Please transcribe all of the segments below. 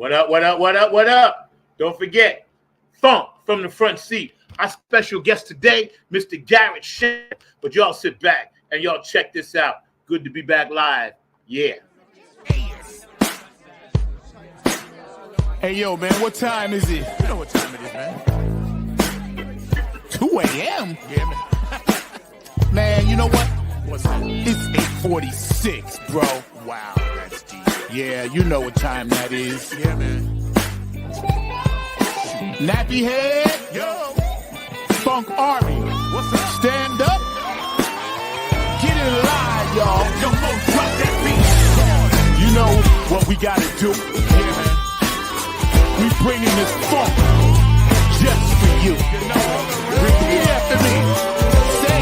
What up, what up, what up, what up? Don't forget, Funk from the front seat. Our special guest today, Mr. Garrett Shannon. But y'all sit back and y'all check this out. Good to be back live. Yeah. Hey, yo, man, what time is it? You know what time it is, man. 2 a.m.? Yeah, man. Man, you know what? What's that? It's 8:46, bro. Wow, that's deep. Yeah, you know what time that is. Yeah, man. Nappy head. Yo. Funk Army. What's up? Stand up. Get it live, y'all. Yo, drop that beat. You know what we gotta do. Yeah, man. We bringing this funk just for you. Repeat after me. Say,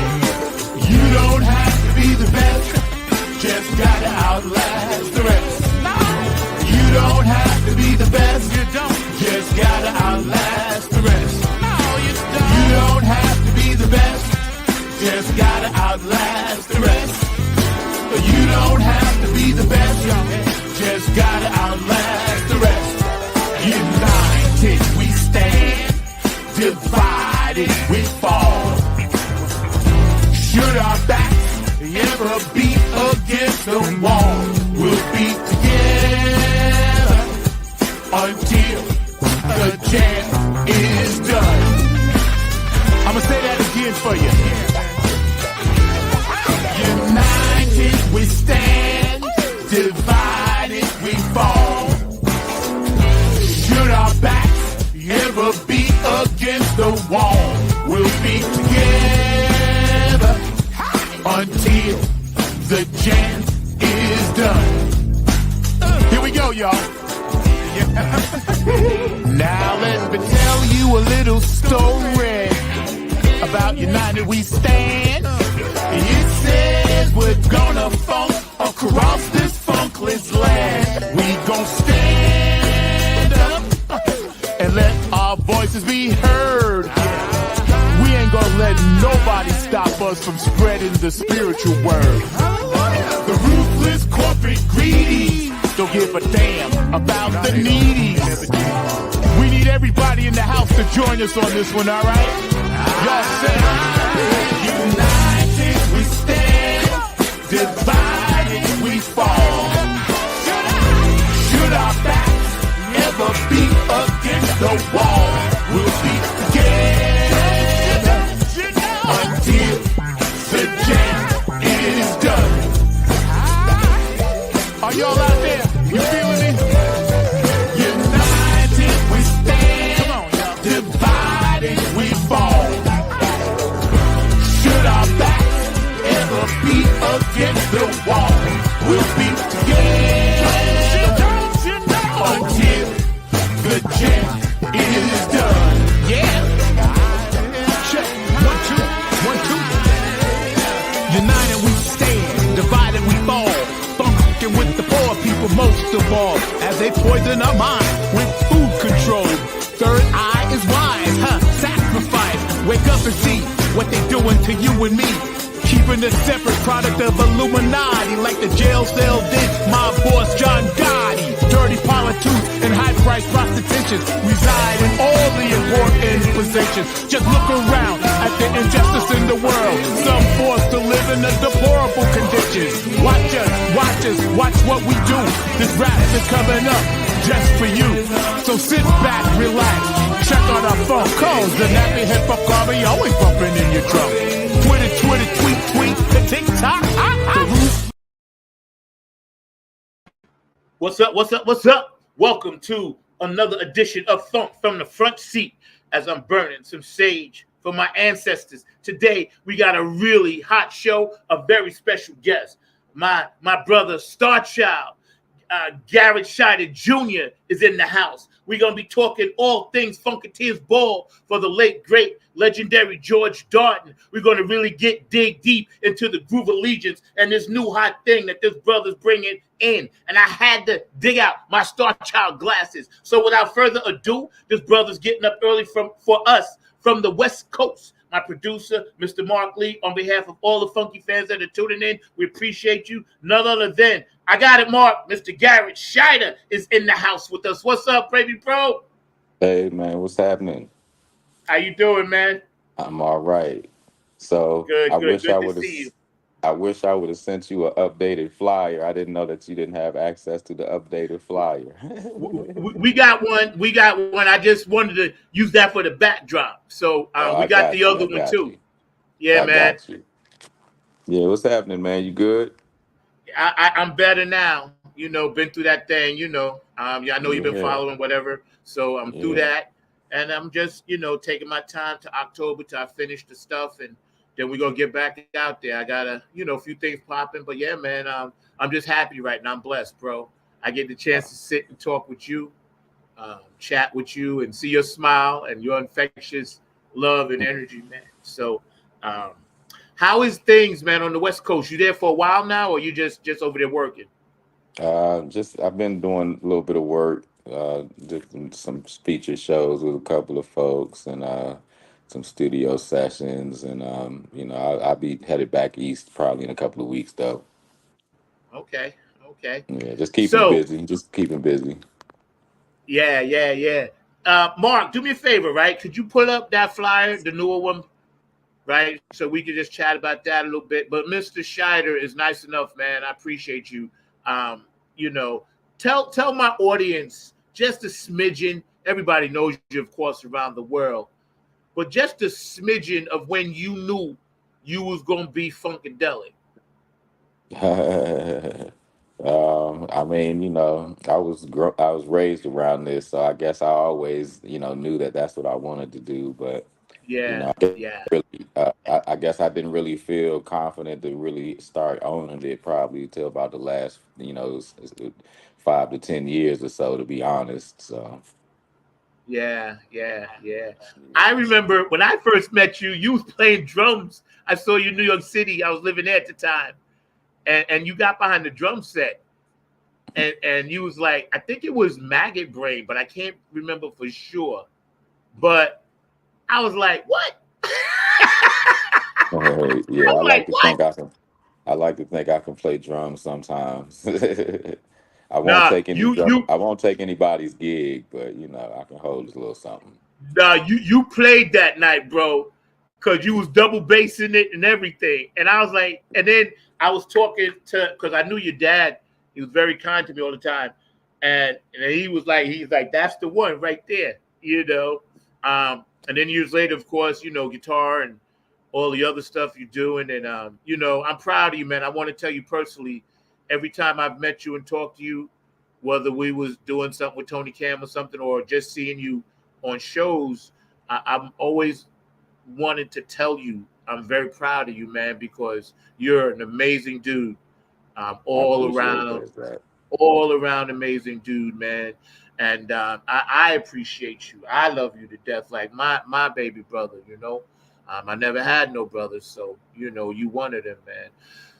you don't have to be the best, just gotta outlast the rest. You don't have to be the best, you don't, just gotta outlast the rest. You don't have to be the best, just gotta outlast the rest. You don't have to be the best, just gotta outlast the rest. United we stand, divided we fall. Should our backs ever be against the wall, we'll be together until the jam is done. I'ma say that again for you. United we stand, divided we fall. Should our backs ever be against the wall, we'll be together until the jam is done. Here we go, y'all. Now let me tell you a little story about United We Stand. It says we're gonna funk across this funkless land. We gon' stand up and let our voices be heard. We ain't gonna let nobody stop us from spreading the spiritual word. The ruthless corporate greedy don't give a damn about the needy. We need everybody in the house to join us on this one, all right? Y'all say, united we stand, divided we fall. Should our backs ever be against the wall, we'll be together until the jam is done. Are y'all out there? You feeling me? United we stand. Come on, y'all. Divided we fall. Should our backs ever be against the wall, we'll be together until the jam is done. Yeah. Check. 1, 2, 1, 2. United we stand. Divided we fall. With the poor people most of all, as they poison our mind with food control. Third eye is wise, sacrifice. Wake up and see what they doing to you and me. Keeping a separate product of Illuminati, like the jail cell did my boss John Gotti. Dirty politics and high-priced prostitution reside in all the important positions. Just look around at the injustice in the world. Some forced to live in a deplorable conditions. Watch us, watch what we do. This rap is coming up just for you. So sit back, relax, check out our phone calls. The nappy hip-hop army always bumping in your drum. Twitter, tweet, the TikTok. What's up, what's up, what's up? Welcome to another edition of Funk from the front seat as I'm burning some sage for my ancestors. Today, we got a really hot show, a very special guest. My brother, Star Child, Garrett SHIDER Jr. is in the house. We're going to be talking all things FUNKATEERS ball for the late, great, legendary George Darden. We're going to really dig deep into the groove allegiance and this new hot thing that this brother's bringing in. And I had to dig out my Star Child glasses. So without further ado, this brother's getting up early for us from the West Coast. My producer, Mr. Mark Lee, on behalf of all the funky fans that are tuning in, we appreciate you. None other than I got it, Mark. Mr. Garrett Shider is in the house with us. What's up, baby bro? Hey man, what's happening? How you doing, man? I'm all right. So Good, good, good to see you. I wish I would have sent you an updated flyer. I didn't know that you didn't have access to the updated flyer. We got one. We got one. I just wanted to use that for the backdrop. So Oh, we I got the got you. other I one got too. you. Yeah, I man. got you. Yeah, what's happening, man? You good? I'm better now. Been through that thing. Yeah, I know you've been Yeah, following whatever. So I'm through yeah. that, and I'm just taking my time to October till I finish the stuff, and then we're gonna get back out there. I got a few things popping, but yeah, man, I'm just happy right now. I'm blessed, bro. I get the chance Uh, to sit and talk with you, chat with you, and see your smile and your infectious love and energy, man. So, um, how is things, man, on the West Coast? You there for a while now, or you just over there working? just I've been doing a little bit of work, did some feature shows with a couple of folks, and some studio sessions, and I'll be headed back east probably in a couple of weeks though. Okay, okay. Yeah, just keeping So, busy, just keeping busy. yeah, yeah, yeah. Mark, do me a favor, right? Could you pull up that flyer, the newer one, right? So we could just chat about that a little bit. But Mr. Shider is nice enough, man. I appreciate you. Um, you know, tell my audience just a smidgen. Everybody knows you, of course, around the world, but just a smidgen of when you knew you was gonna be funkadelic. I mean, I was raised around this, so I guess I always, knew that that's what I wanted to do. But Yeah, I yeah, really, I guess I didn't really feel confident to really start owning it probably till about the last, 5 to 10 years or so, to be honest. So, yeah, yeah, yeah. I remember when I first met you, you was playing drums. I saw you in New York City. I was living there at the time. And you got behind the drum set and you was like, I think it was Maggot Brain, but I can't remember for sure. But I was like, what? yeah, I'm like, what? I like to think I can play drums sometimes. I won't Nah, take any drum. I won't take anybody's gig, but I can hold a little something. you played that night, bro, because you was double bassing it and everything. And I was like, and then I was talking to because I knew your dad. He was very kind to me all the time, and he's like, that's the one right there. And then years later, of course, guitar and all the other stuff you're doing, and I'm proud of you, man. I want to tell you personally, every time I've met you and talked to you, whether we was doing something with Tony Cam or something, or just seeing you on shows, I'm always wanted to tell you I'm very proud of you, man, because you're an amazing dude, I appreciate that. all around amazing dude, man. And I appreciate you. I love you to death, like my baby brother. I never had no brothers, so you one of them, man.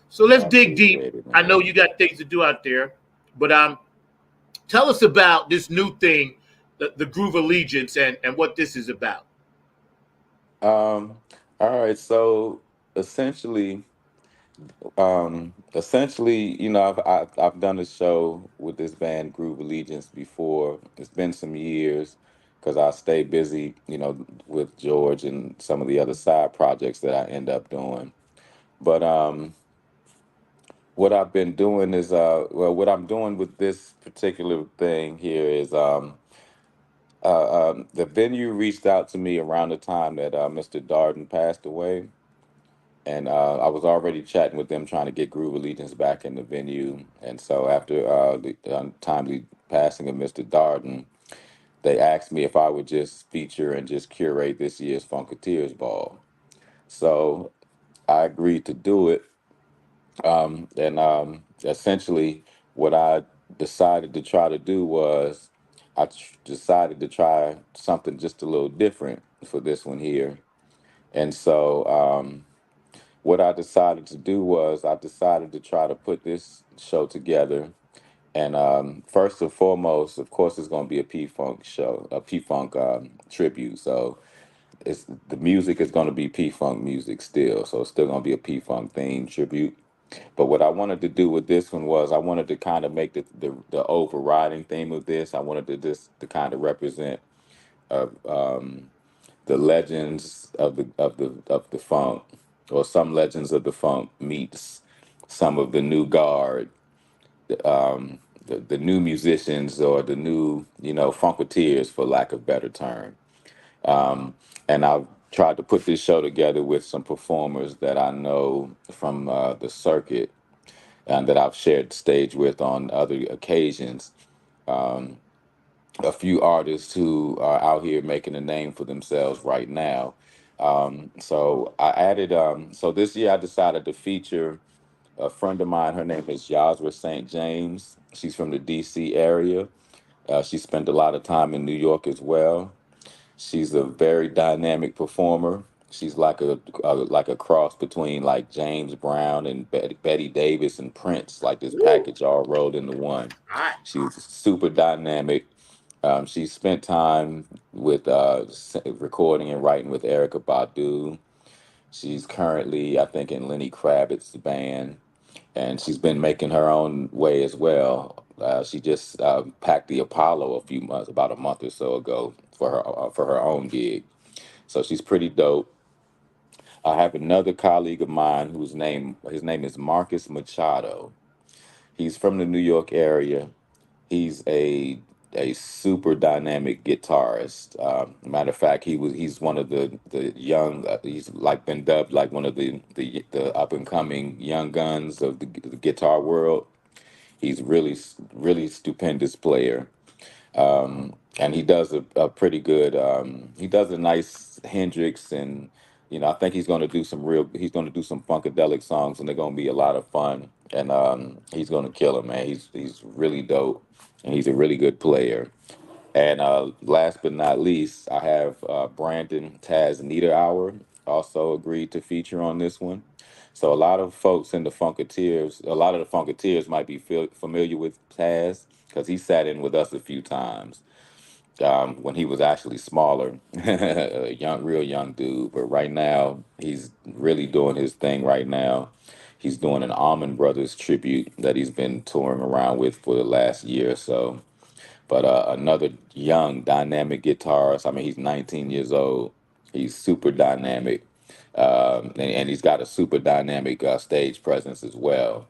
So let's I dig deep. appreciate it, I know man. you got things to do out there, but tell us about this new thing, the Groove Allegiance, and what this is about. Um, all right. So essentially, I've done a show with this band Groove Allegiance before. It's been some years because I stay busy, with George and some of the other side projects that I end up doing. But what I've been doing is, what I'm doing with this particular thing here is, the venue reached out to me around the time that Mr. Darden passed away, and I was already chatting with them trying to get Groove Allegiance back in the venue. And so after the untimely passing of Mr. Darden, they asked me if I would just feature and just curate this year's Funkateers ball. So I agreed to do it. And essentially, what I decided to try to do was decided to try something just a little different for this one here. And so, what I decided to do was I decided to try to put this show together. And first and foremost, of course, it's going to be a P Funk show, a P Funk tribute. So the music is going to be P Funk music still. So it's still going to be a P Funk theme tribute. But what I wanted to do with this one was I wanted to kind of make the overriding theme of this. I wanted to just to kind of represent uh, um, the legends of the funk, or some legends of the funk meets some of the new guard, the new musicians, or the new, funketeers, for lack of better term. And I've tried to put this show together with some performers that I know from the circuit, and that I've shared stage with on other occasions. A few artists who are out here making a name for themselves right now. So I added, so this year I decided to feature a friend of mine. Her name is Yasra St. James. She's from the DC area. She spent a lot of time in New York as well. She's a very dynamic performer. She's like a cross between like James Brown and Betty Davis and Prince, like this Woo. package all rolled into one. Hot. She's super dynamic. She spent time with recording and writing with Erica Badu. She's currently, I think, in Lenny Kravitz's band, and she's been making her own way as well. She just packed the Apollo about a month or so ago for her own gig. So she's pretty dope. I have another colleague of mine his name is Marcus Machado. He's from the New York area. He's a super dynamic guitarist. Matter of fact, he's one of the young. He's like been dubbed like one of the up and coming young guns of the guitar world. He's really stupendous player. And he does a pretty good. He does a nice Hendrix, and I think he's going to do some funkadelic songs, and they're going to be a lot of fun. And he's going to kill it, man. He's really dope, and he's a really good player. And last but not least, I have Brandon Taz Niederauer also agreed to feature on this one. So a lot of folks in a lot of the Funketeers might be familiar with Taz, because he sat in with us a few times when he was actually smaller, a real young dude. But right now, he's really doing his thing right now. He's doing an Allman Brothers tribute that he's been touring around with for the last year or so. But another young, dynamic guitarist. I mean, he's 19 years old. He's super dynamic. And he's got a super dynamic stage presence as well.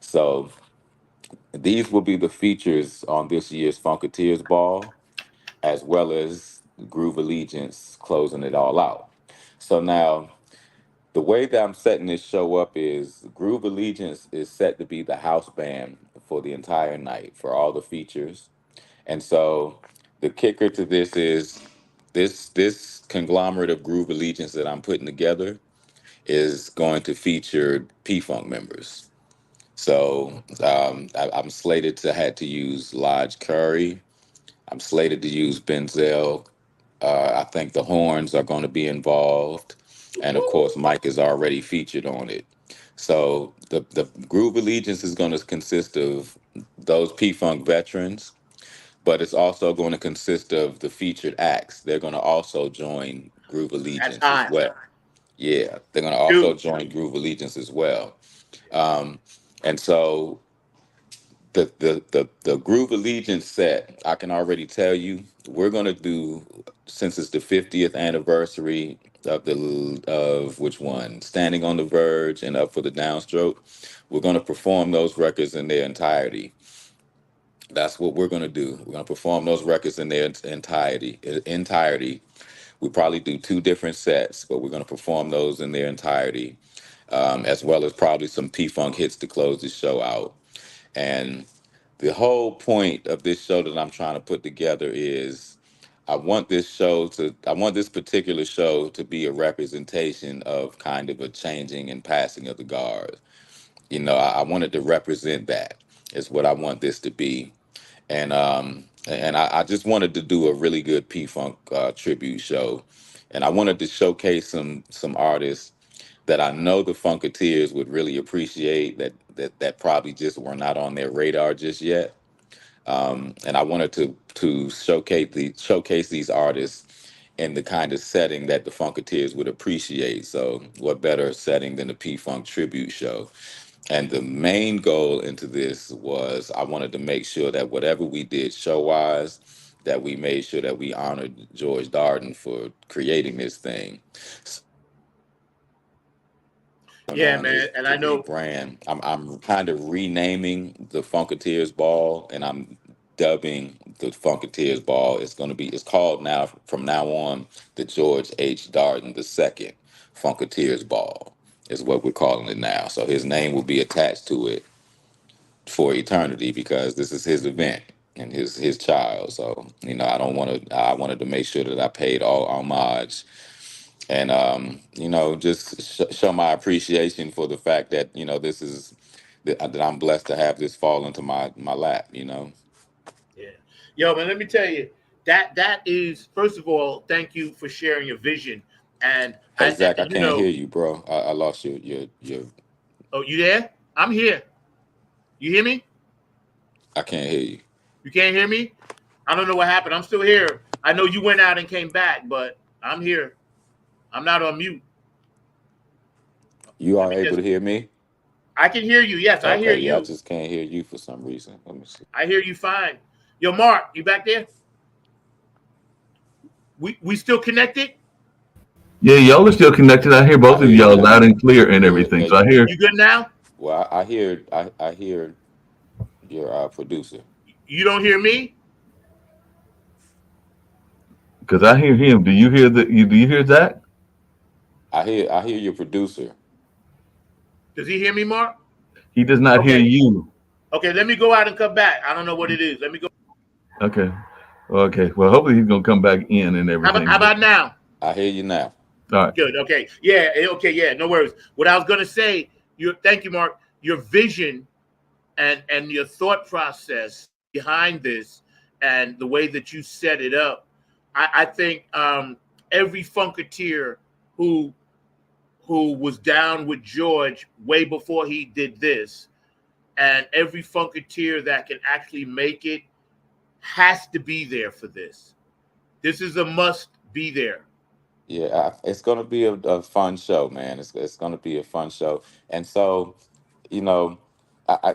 So these will be the features on this year's Funketeers Ball, as well as Groove Allegiance closing it all out. So now, the way that I'm setting this show up is Groove Allegiance is set to be the house band for the entire night for all the features. And so the kicker to this is this conglomerate of Groove Allegiance that I'm putting together is going to feature P-Funk members. So I'm slated to had to use Lodge Curry. I'm slated to use Benzel. I think the horns are going to be involved, and of course, Mike is already featured on it. So the Groove Allegiance is going to consist of those P-Funk veterans, but it's also going to consist of the featured acts. They're going to also join Groove That's Allegiance as hot. well. Yeah, they're going to also Dude. join Groove Allegiance as well. Um, and so the Groove Allegiance set, I can already tell you, we're gonna do, since it's the 50th anniversary of which one? Standing on the Verge and Up for the Downstroke. We're gonna perform those records in their entirety. That's what we're gonna do. We're gonna perform those records in their entirety. We probably do two different sets, but we're gonna perform those in their entirety, as well as probably some P-Funk hits to close the show out. And the whole point of this show that I'm trying to put together is I want this particular show to be a representation of kind of a changing and passing of the guard. I wanted to represent that is what I want this to be. And I just wanted to do a really good P-Funk tribute show. And I wanted to showcase some artists that I know the Funketeers would really appreciate, that probably just were not on their radar just yet. And I wanted to showcase these artists in the kind of setting that the Funketeers would appreciate. So what better setting than a P Funk tribute show? And the main goal into this was I wanted to make sure that whatever we did show wise, that we made sure that we honored George Darden for creating this thing. Yeah, On man. is And to I know, rebrand. I'm kind of renaming the Funkateers Ball, and I'm dubbing the Funkateers Ball. It's called now from now on the George H. Darden II Funkateers Ball is what we're calling it now. So his name will be attached to it for eternity because this is his event and his child. So I don't want to. I wanted to make sure that I paid all homage and just show my appreciation for the fact that this is that I'm blessed to have this fall into my lap. yeah. Yo, man, let me tell you, that is, first of all, thank you for sharing your vision. And Hey Zach, I you can't hear know, you, bro. I lost your. oh, you there? I'm here. You hear me? I can't hear you. You can't hear me? I don't know what happened. I'm still here. I know you went out and came back, but I'm here. I'm not on mute. You Let are me able just, to hear me? I can hear you. Yes, I hear Okay, yeah, I you. just can't hear you for some reason. Let me see. I hear you fine. Yo, Mark, you back there? We still connected? Yeah, y'all are still connected. I hear I both hear of you y'all now. loud and clear You and good? everything. So I hear You good now? Well, I hear your producer. You don't hear me? because I hear him. Do you hear do you hear Zach? I hear your producer. Does he hear me, Mark? He does not hear Okay. you. Okay, let me go out and come back. I don't know what it is. Let me go. Okay. Okay. Well, hopefully he's gonna come back in and How everything. about now? I hear you now. All right. Good. Okay. Yeah. Okay. Yeah. No worries. What I was gonna say. Thank you, Mark. Your vision and your thought process behind this and the way that you set it up. I think every Funkateer who was down with George way before he did this, and every Funkateer that can actually make it has to be there for this. This is a must be there. Yeah, it's gonna be a fun show, man. It's gonna be a fun show, and so you know, I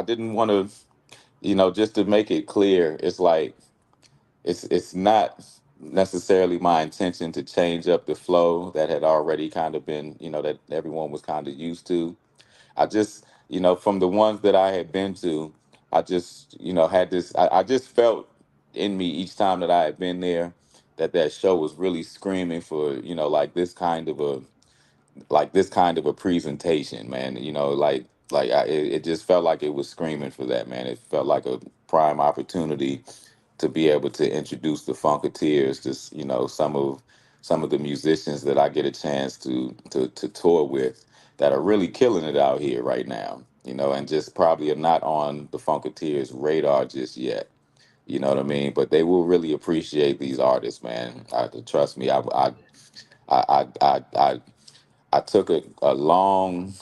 didn't want to, just to make it clear, it's like it's not necessarily my intention to change up the flow that had already kind of been, that everyone was kind of used to. I just, from the ones that I had been to, I just, had this, I just felt in me each time that I had been there that show was really screaming for, like this kind of a presentation, man. It just felt like it was screaming for that, man. It felt like a prime opportunity to be able to introduce the Funkateers to some of the musicians that I get a chance to tour with that are really killing it out here right now, and just probably are not on the Funkateers radar just yet. You know what I mean? But they will really appreciate these artists, man. Trust me. I I took a long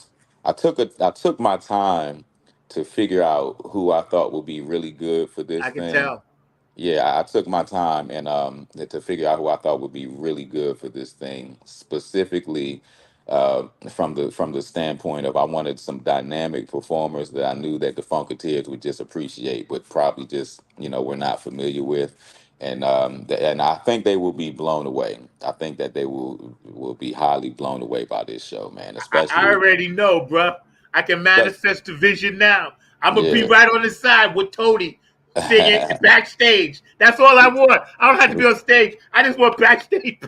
I took my time to figure out who I thought would be really good for this I can thing. tell. Yeah, I took my time and to figure out who I thought would be really good for this thing, specifically from the standpoint of I wanted some dynamic performers that I knew that the Funketeers would just appreciate, but probably just we're not familiar with, and I think they will be blown away. I think that they will be highly blown away by this show, man. I Especially, already know, bruh. I can manifest the vision now. I'm gonna be yeah. right on the side with Tony singing backstage. That's all I want. I don't have to be on stage. I just want backstage.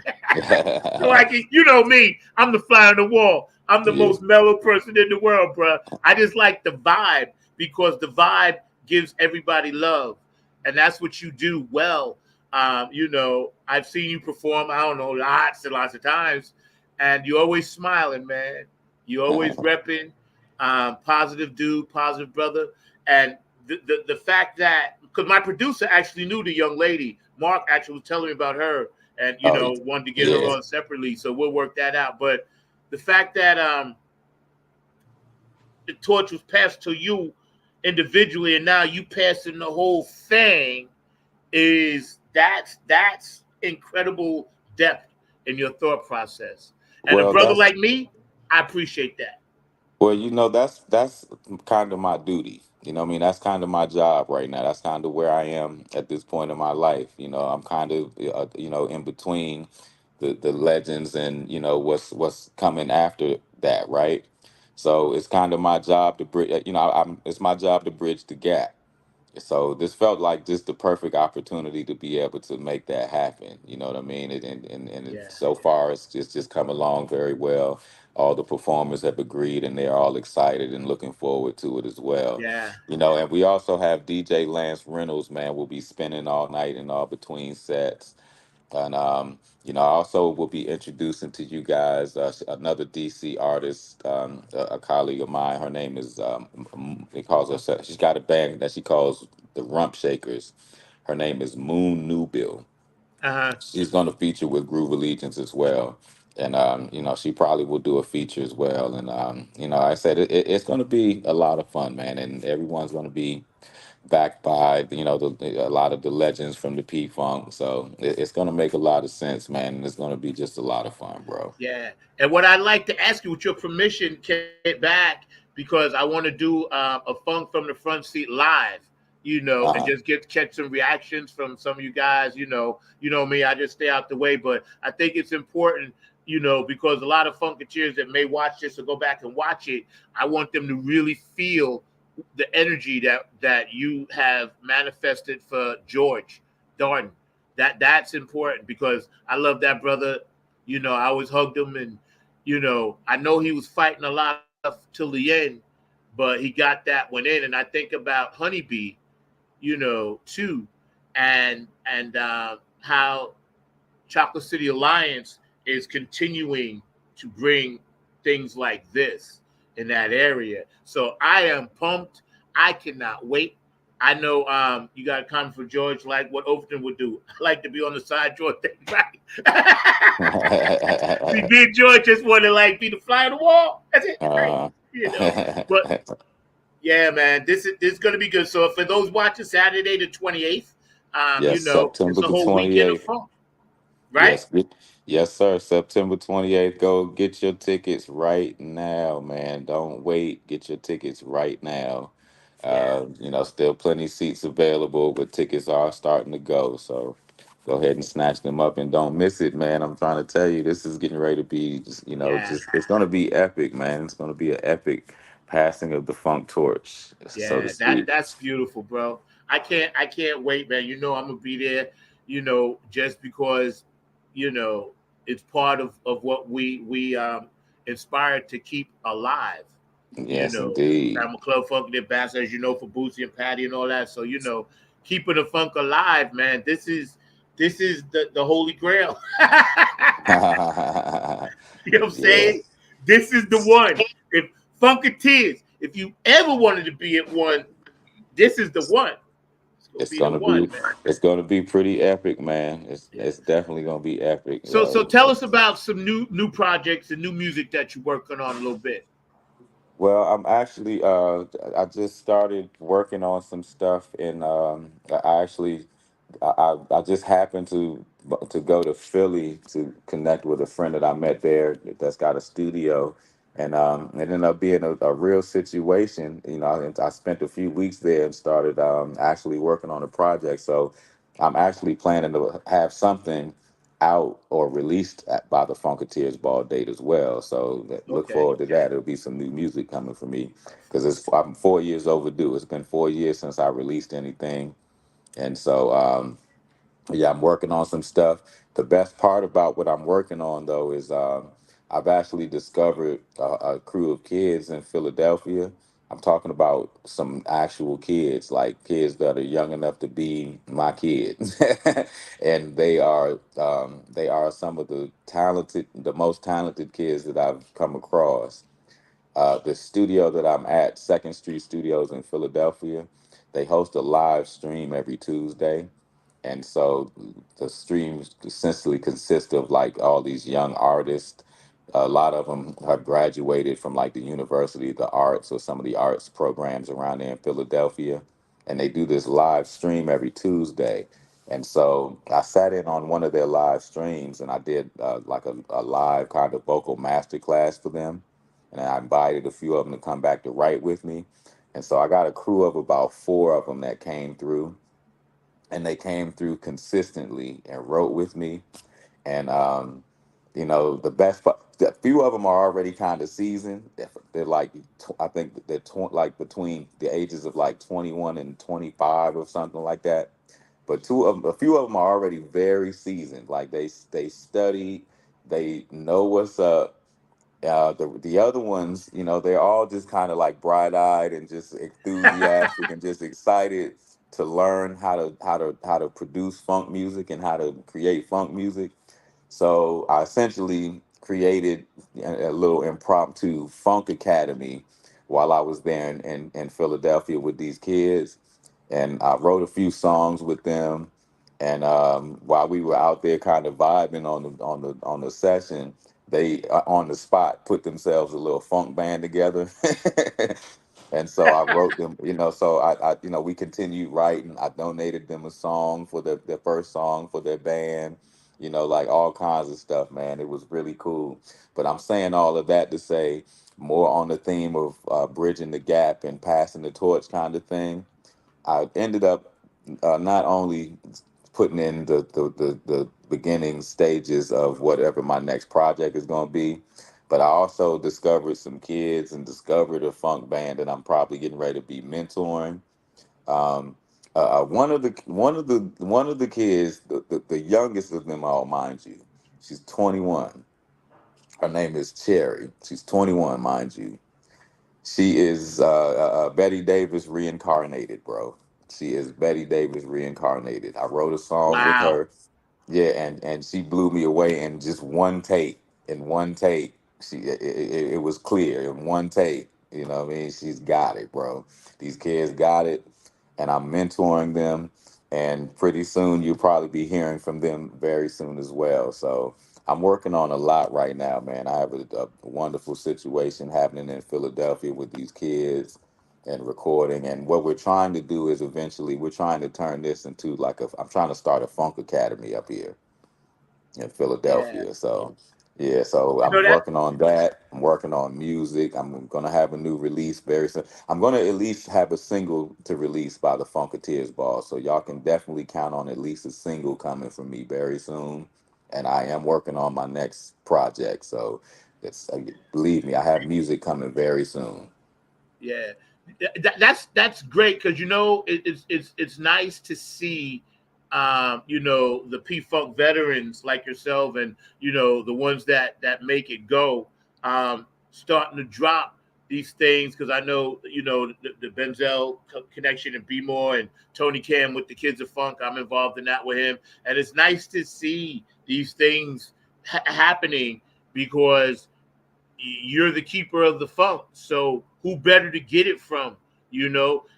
So I can, you know me. I'm the fly on the wall. I'm the Yeah. most mellow person in the world, bruh. I just like the vibe because the vibe gives everybody love, and that's what you do well. I've seen you perform. I don't know, lots and lots of times, and you're always smiling, man. You always repping, positive dude, positive brother. And the fact that, because my producer actually knew the young lady, Mark actually was telling me about her, and Oh, wanted to get her yeah. on separately, so we'll work that out. But the fact that the torch was passed to you individually, and now you passing the whole thing, that's incredible depth in your thought process. And a Well, brother that's like me, I appreciate that. Well, that's kind of my duty. What I mean, that's kind of my job right now. That's kind of where I am at this point in my life. I'm kind of in between the legends and what's coming after that, right? So it's kind of my job to bridge. It's my job to bridge the gap. So this felt like just the perfect opportunity to be able to make that happen. You know what I mean? Yeah, So far, it's just come along very well. All the performers have agreed, and they're all excited and looking forward to it as well. yeah, And we also have DJ Lance Reynolds, man, will be spinning all night and all between sets. And I also will be introducing to you guys another DC artist, a colleague of mine. Her name is they calls herself. She's got a band that she calls the Rump Shakers. Her name is Moon Newbill. uh-huh. She's going to feature with Groove Allegiance as well. And she probably will do a feature as well. And I said it's going to be a lot of fun, man. And everyone's going to be backed by a lot of the legends from the P Funk. So it's gonna make a lot of sense, man, and it's gonna be just a lot of fun, bro. Yeah. And what I'd like to ask you, with your permission, get back, because I want to do a funk from the front seat live, and Uh-huh. just catch some reactions from some of you guys. You know me, I just stay out the way, but I think it's important, because a lot of Funkateers that may watch this or go back and watch it, I want them to really feel the energy that you have manifested for George Darden. That's important, because I love that brother. I always hugged him, and I know he was fighting a lot of till the end, but he got that one in. And I think about Honeybee, too, and how Chocolate City Alliance is continuing to bring things like this in that area. So I am pumped. I cannot wait. I know you got a comment for George, like what Overton would do. I like to be on the side, George. See, me and George just want to like be the fly on the wall. That's it, right? uh, But yeah, man, this is gonna be good. So for those watching Saturday the 28th, yes, it's September a the whole weekend of 28th. fun, right? Yes, yes, sir. September 28th. Go get your tickets right now, man. Don't wait. Get your tickets right now. Yeah, Still plenty seats available, but tickets are starting to go. So go ahead and snatch them up and don't miss it, man. I'm trying to tell you, this is getting ready to be yeah, just it's gonna be epic, man. It's gonna be an epic passing of the funk torch, so to yeah. That speak. that's beautiful, bro. I can't wait, man. I'm gonna be there. Just because it's part of what we inspired to keep alive. Yes, indeed. I'm a Club Funk ambassador, as you know, for Boosie and Patty and all that. So keeping the funk alive, man. This is the holy grail. You know what I'm Yeah. saying? This is the one. If Funkateers, if you ever wanted to be at one, this is the one. It's gonna It's be the gonna one, be man. it's gonna be pretty epic, man. It's Yeah. it's definitely gonna be epic. So tell us about some new projects and new music that you're working on a little bit. Well, I'm actually I just started working on some stuff and I actually I just happened to go to Philly to connect with a friend that I met there that's got a studio, and it ended up being a real situation. And I spent a few weeks there and started actually working on a project. So I'm actually planning to have something out or released by the Funkateers ball date as well. So look Okay. forward to that. It'll be some new music coming for me because I'm 4 years overdue. It's been 4 years since I released anything, and so yeah, I'm working on some stuff. The best part about what I'm working on, though, is I've actually discovered a crew of kids in Philadelphia. I'm talking about some actual kids, like kids that are young enough to be my kids, and they are some of the most talented kids that I've come across. The studio that I'm at, Second Street Studios in Philadelphia, they host a live stream every Tuesday. And so the streams essentially consist of like all these young artists. A lot of them have graduated from like the University of the Arts or some of the arts programs around there in Philadelphia. And they do this live stream every Tuesday. And so I sat in on one of their live streams and I did like a live kind of vocal master class for them. and I invited a few of them to come back to write with me. And so I got a crew of about four of them that came through, and they came through consistently and wrote with me. And the best part, a few of them are already kind of seasoned. They're like, I think they're like between the ages of like 21 and 25 or something like that. But a few of them are already very seasoned. Like they studied, they know what's up. The other ones, they're all just kind of like bright-eyed and just enthusiastic and just excited to learn how to produce funk music and how to create funk music. So I essentially created a little impromptu funk academy while I was there in Philadelphia with these kids, and I wrote a few songs with them. And while we were out there kind of vibing on the session, they on the spot put themselves a little funk band together. And so I wrote them, so we continued writing. I donated them a song for their first song for their band, like all kinds of stuff, man. It was really cool. But I'm saying all of that to say more on the theme of bridging the gap and passing the torch kind of thing. I ended up not only putting in the beginning stages of whatever my next project is going to be, but I also discovered some kids and discovered a funk band that I'm probably getting ready to be mentoring. Um, one of the kids, the youngest of them all, mind you, she's 21. Her name is Cherry. She's 21, mind you. She is Betty Davis reincarnated, bro. She is Betty Davis reincarnated. I wrote a song with Wow. her. Yeah, and she blew me away in just one take. In one take, it was clear in one take. You know what I mean? She's got it, bro. These kids got it, and I'm mentoring them. And pretty soon you'll probably be hearing from them very soon as well. So I'm working on a lot right now, man. I have a wonderful situation happening in Philadelphia with these kids and recording. And what we're trying to do is eventually we're trying to turn this into I'm trying to start a funk academy up here in Yeah. Philadelphia. So yeah, so You know I'm that. working on that. I'm working on music. I'm gonna have a new release very soon. I'm gonna at least have a single to release by the Funkateers ball. So y'all can definitely count on at least a single coming from me very soon. And I am working on my next project. So believe me, I have music coming very soon. Yeah, that's great because it's nice to see the P Funk veterans like yourself and the ones that make it go starting to drop these things because I know the Benzel connection and Be More and Tony Cam with the Kids of Funk. I'm involved in that with him, and it's nice to see these things happening because you're the keeper of the funk. So who better to get it from?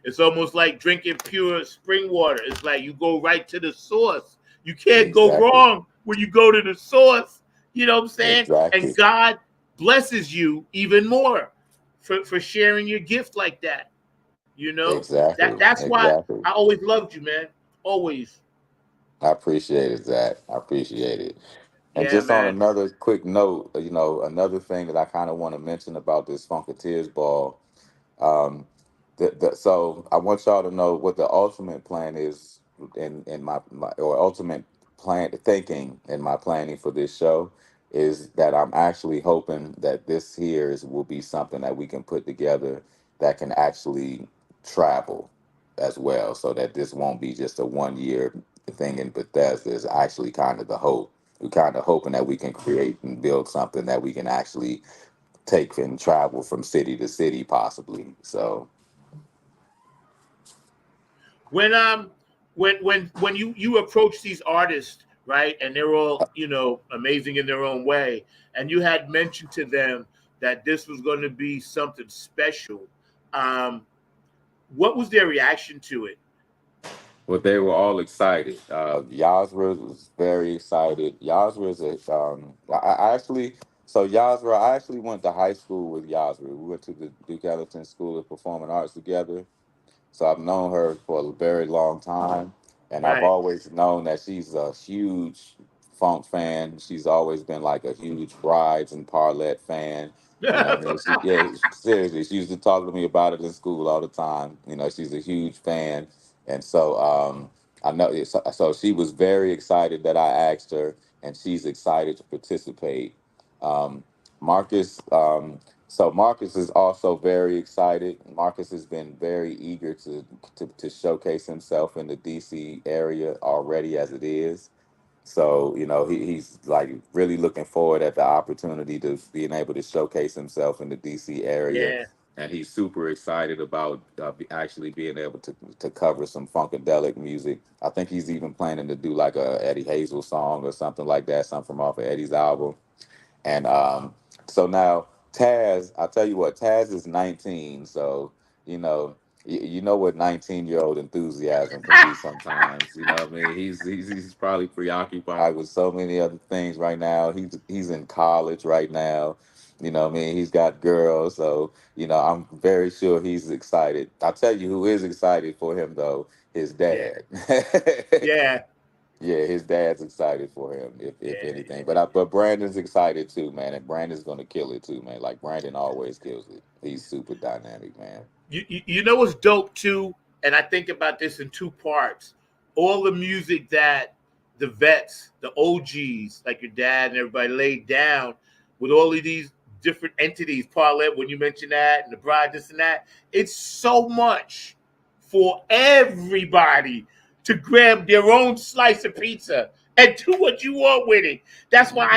It's almost like drinking pure spring water. It's like you go right to the source. You can't go Exactly. wrong when you go to the source. You know what I'm saying? And Exactly. God blesses you even more for sharing your gift like that. Exactly. That's why Exactly. I always loved you, man. Always. I appreciate it, Zach. I appreciate it. And Yeah, just on man. another quick note, another thing that I kind of want to mention about this Funkateers ball, um, so I want y'all to know what the ultimate plan is in my or ultimate plan thinking in my planning for this show is that I'm actually hoping that this here will be something that we can put together that can actually travel as well, so that this won't be just a 1 year thing in Bethesda. Is actually kind of the hope. We're kind of hoping that we can create and build something that we can actually take and travel from city to city, possibly. So When you approach these artists, right, and they're all amazing in their own way, and you had mentioned to them that this was going to be something special, um what was their reaction to it? but they were all excited. Yasra was very excited. Yasra is I actually, so Yasra, I actually went to high school with Yasra. We went to the Duke Ellington School of Performing Arts together. So I've known her for a very long time. And I've Right. always known that she's a huge funk fan. She's always been like a huge Brides and Parlette fan. You know what I mean? Seriously, she used to talk to me about it in school all the time. You know, she's a huge fan, and so I know. So she was very excited that I asked her, and she's excited to participate. Um, Marcus, so Marcus is also very excited. Marcus has been very eager to showcase himself in the DC area already as it is. So, you know, he's like really looking forward at the opportunity to being able to showcase himself in the DC area. Yeah, And he's super excited about actually being able to cover some funkadelic music. I think he's even planning to do like a Eddie Hazel song or something like that, something from off of Eddie's album. And so now Taz, I tell you what, Taz is 19, so you know, you know what 19-year-old enthusiasm can be sometimes. You know what I mean? He's probably preoccupied with so many other things right now. He's in college right now. You know what I mean? He's got girls, so you know, I'm very sure he's excited. I'll tell you who is excited for him though, his yeah, dad. yeah, Yeah, his dad's excited for him, if yeah, anything. But Brandon's excited too, man, and Brandon's gonna kill it too, man. Like Brandon always kills it. He's super dynamic, man. You know what's dope too, and I think about this in two parts. All the music that the vets, the OGs, like your dad and everybody laid down with all of these different entities, Parliament, when you mention that, and the bride, this and that, it's so much for everybody to grab their own slice of pizza and do what you want with it. That's why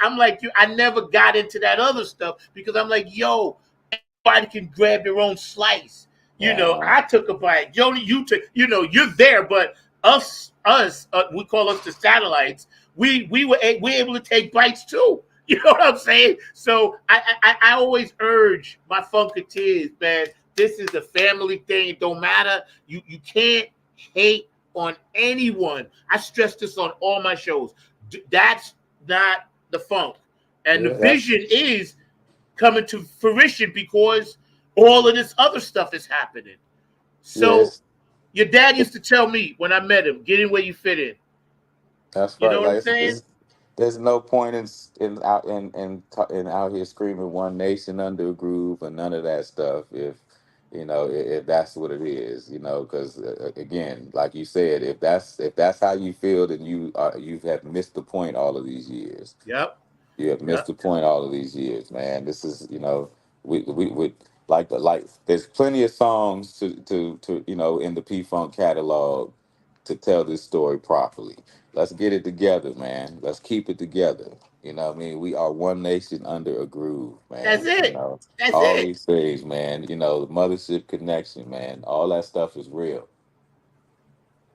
I'm like you, I never got into that other stuff because I'm like, yo, everybody can grab their own slice. You know, Uh, I took a bite. Joni, you took. You know, you're there, but we call us the satellites. We're able to take bites too. You know what I'm saying? So I always urge my Funkateers, man. This is a family thing. It don't matter. You can't hate on anyone. I stress this on all my shows. That's not the funk, and the yeah, that's vision is coming to fruition because all of this other stuff is happening. So yes, your dad used to tell me when I met him, get in where you fit in. that's You know right. what I'm Like saying? there's no point in out here screaming one nation under a groove or none of that stuff if you know if that's what it is, you know, because again, like you said, if that's how you feel, then you have missed the point all of these years. Yep. You have missed Yep. the point all of these years, man. This is, you know, we like. There's plenty of songs to you know in the P Funk catalog to tell this story properly. Let's get it together, man. Let's keep it together. You know what I mean? We are one nation under a groove, That's man. You it. know, That's all it. these things, man. You know, the mothership connection, man. All that stuff is real.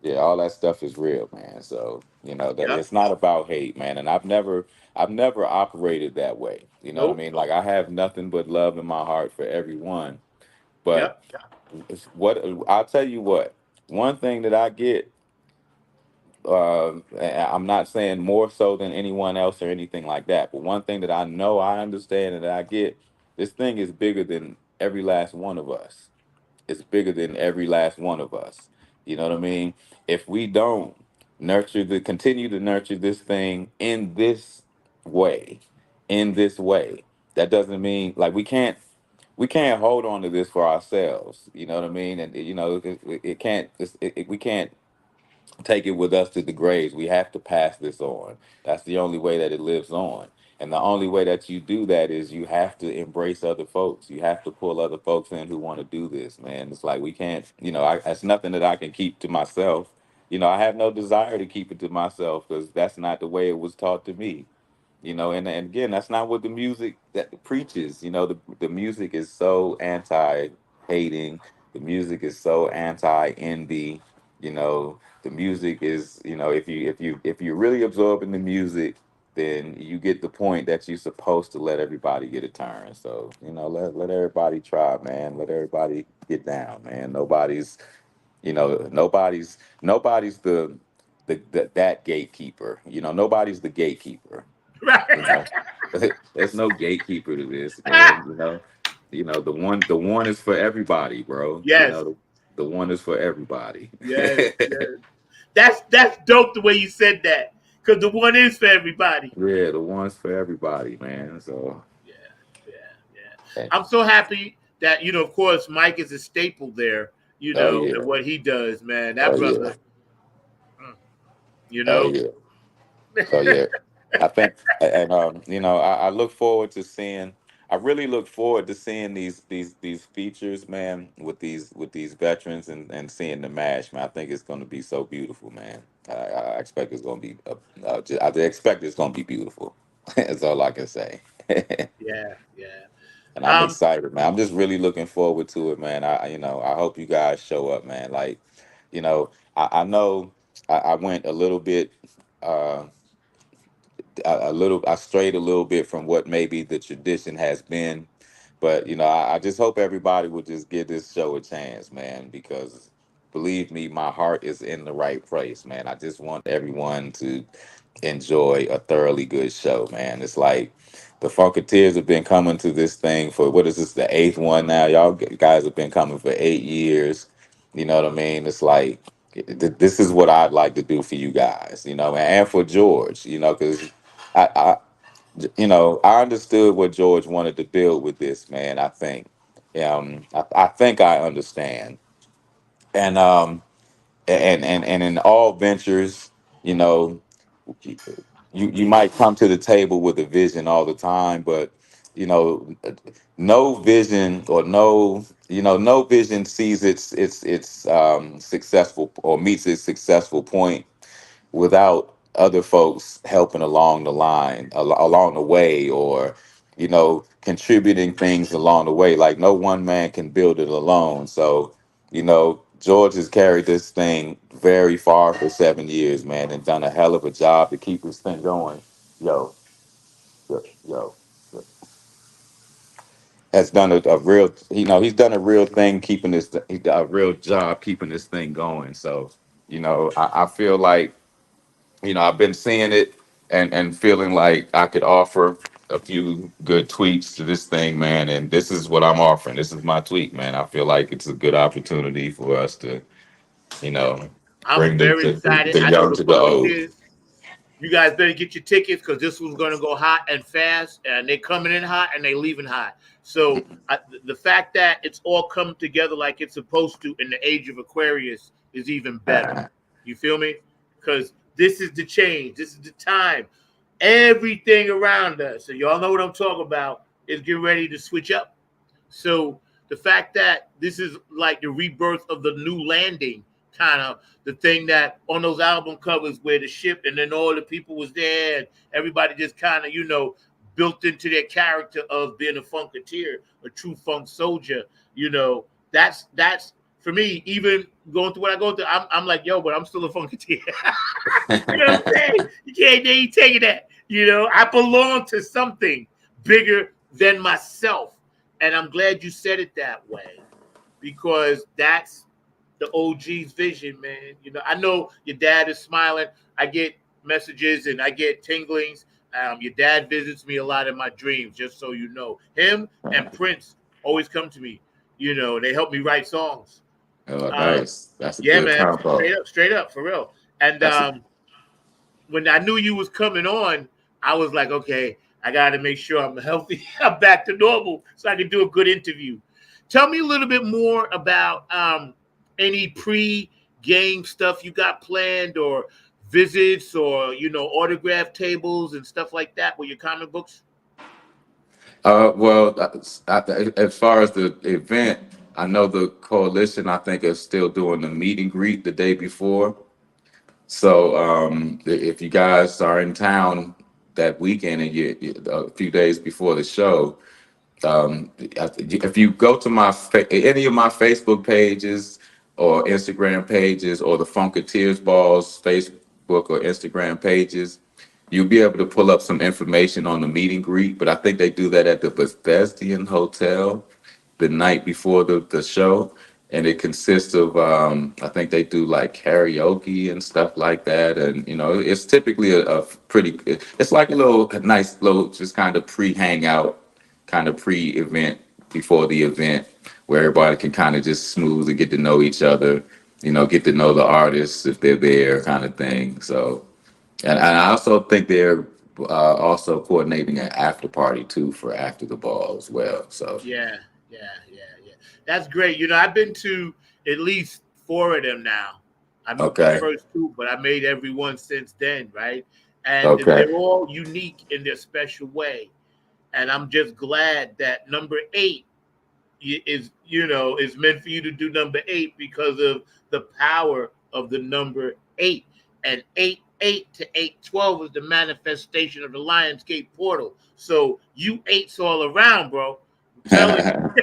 Yeah, all that stuff is real, man. So, you know, that Yep. it's not about hate, man. And I've never operated that way. You know what I Nope. mean? Like I have nothing but love in my heart for everyone. But Yep. what I'll tell you what, one thing that I get, I'm not saying more so than anyone else or anything like that, but one thing that I know I understand and that I get, this thing is bigger than every last one of us. It's bigger than every last one of us. You know what I mean? If we don't continue to nurture this thing in this way, that doesn't mean like we can't hold on to this for ourselves. You know what I mean? And you know, it can't. We can't take it with us to the graves. We have to pass this on. That's the only way that it lives on. And the only way that you do that is you have to embrace other folks. You have to pull other folks in who want to do this, man. It's like we can't, you know, that's nothing that I can keep to myself. You know, I have no desire to keep it to myself because that's not the way it was taught to me. You know, and again, that's not what the music that preaches. You know, the music is so anti-hating. The music is so anti-envy. You know, the music is, you know, if you really absorb in the music, then you get the point that you're supposed to let everybody get a turn. So, you know, let everybody try, man. Let everybody get down, man. Nobody's that gatekeeper. You know, nobody's the gatekeeper. You know, there's no gatekeeper to this, man. The one is for everybody, bro. You Yes. know, the one is for everybody. Yes. Yes. That's dope the way you said that because the one is for everybody. Yeah, the one's for everybody, man. So Yeah. Yeah. I'm so happy that, of course, Mike is a staple there, Oh yeah. and what he does, man. That Oh yeah. brother, you Oh know. yeah. So yeah, I think, and I look forward to seeing. I really look forward to seeing these features, man, with these veterans and seeing the mash, man. I think it's going to be so beautiful, man. I expect it's going to be. I expect it's going to be beautiful. That's all I can say. Yeah, yeah. And I'm Um, excited, man. I'm just really looking forward to it, man. I hope you guys show up, man. Like, I know I went a little bit. I strayed a little bit from what maybe the tradition has been, but I just hope everybody would just give this show a chance, man, because believe me, my heart is in the right place, man. I just want everyone to enjoy a thoroughly good show, man. It's like the Funkateers have been coming to this thing for, what is this, the eighth one now? Y'all guys have been coming for 8 years. You know what I mean? It's like this is what I'd like to do for you guys, and for George, because I I understood what George wanted to build with this, man. I think, I think I understand, and and in all ventures, you know, you might come to the table with a vision all the time, but you know, no vision or no vision sees its successful or meets its successful point without other folks helping along the line, along the way, or contributing things along the way. Like no one man can build it alone. So George has carried this thing very far for 7 years, man, and done a hell of a job to keep this thing going. Yo, yo, has done a real, he's done a real thing keeping this, a real job keeping this thing going. So I feel like I've been seeing it and feeling like I could offer a few good tweets to this thing, man. And this is what I'm offering. This is my tweet, man. I feel like it's a good opportunity for us to, you know, I'm bring very excited. the I know young the to the old. Funkateers. You guys better get your tickets because this one's going to go hot and fast, and they're coming in hot and they leaving hot. So the fact that it's all come together like it's supposed to in the age of Aquarius is even better. You feel me? Because this is the change. This is the time. Everything around us, and y'all know what I'm talking about, is getting ready to switch up. So the fact that this is like the rebirth of the new landing, kind of the thing that on those album covers where the ship and then all the people was there and everybody just kind of, built into their character of being a Funkateer, a true funk soldier, that's for me, even going through what I go through, I'm like, yo, but I'm still a Funkateer. You know what I'm saying? They ain't taking that. I belong to something bigger than myself. And I'm glad you said it that way because that's the OG's vision, man. I know your dad is smiling. I get messages and I get tinglings. Your dad visits me a lot in my dreams, just so you know. Him and Prince always come to me. They help me write songs. Oh, nice. That's a Yeah, good man. combo. Straight up, for real. And when I knew you was coming on, I was like, okay, I got to make sure I'm healthy. I'm back to normal so I can do a good interview. Tell me a little bit more about any pre-game stuff you got planned or visits or, autograph tables and stuff like that with your comic books? Well, as far as the event, I know the coalition, I think, is still doing the meet and greet the day before. So if you guys are in town that weekend and a few days before the show, if you go to any of my Facebook pages or Instagram pages or the Funkateers Balls Facebook or Instagram pages, you'll be able to pull up some information on the meet and greet. But I think they do that at the Bethesdian Hotel the night before the show. And it consists of, I think they do like karaoke and stuff like that. And, it's typically a pretty, it's like a nice little, just kind of pre-hangout, kind of pre-event before the event where everybody can kind of just smooth and get to know each other, get to know the artists if they're there kind of thing. So, and I also think they're also coordinating an after party too for after the ball as well. So Yeah, yeah, yeah, yeah. That's great. I've been to at least 4 of them now. I missed the okay, first 2, but I made every one since then, right? And okay. they're all unique in their special way. And I'm just glad that number 8 is meant for you to do number 8 because of the power of the number 8. And 8 to 812 is the manifestation of the Lionsgate portal. So you 8s all around, bro. I'm telling you.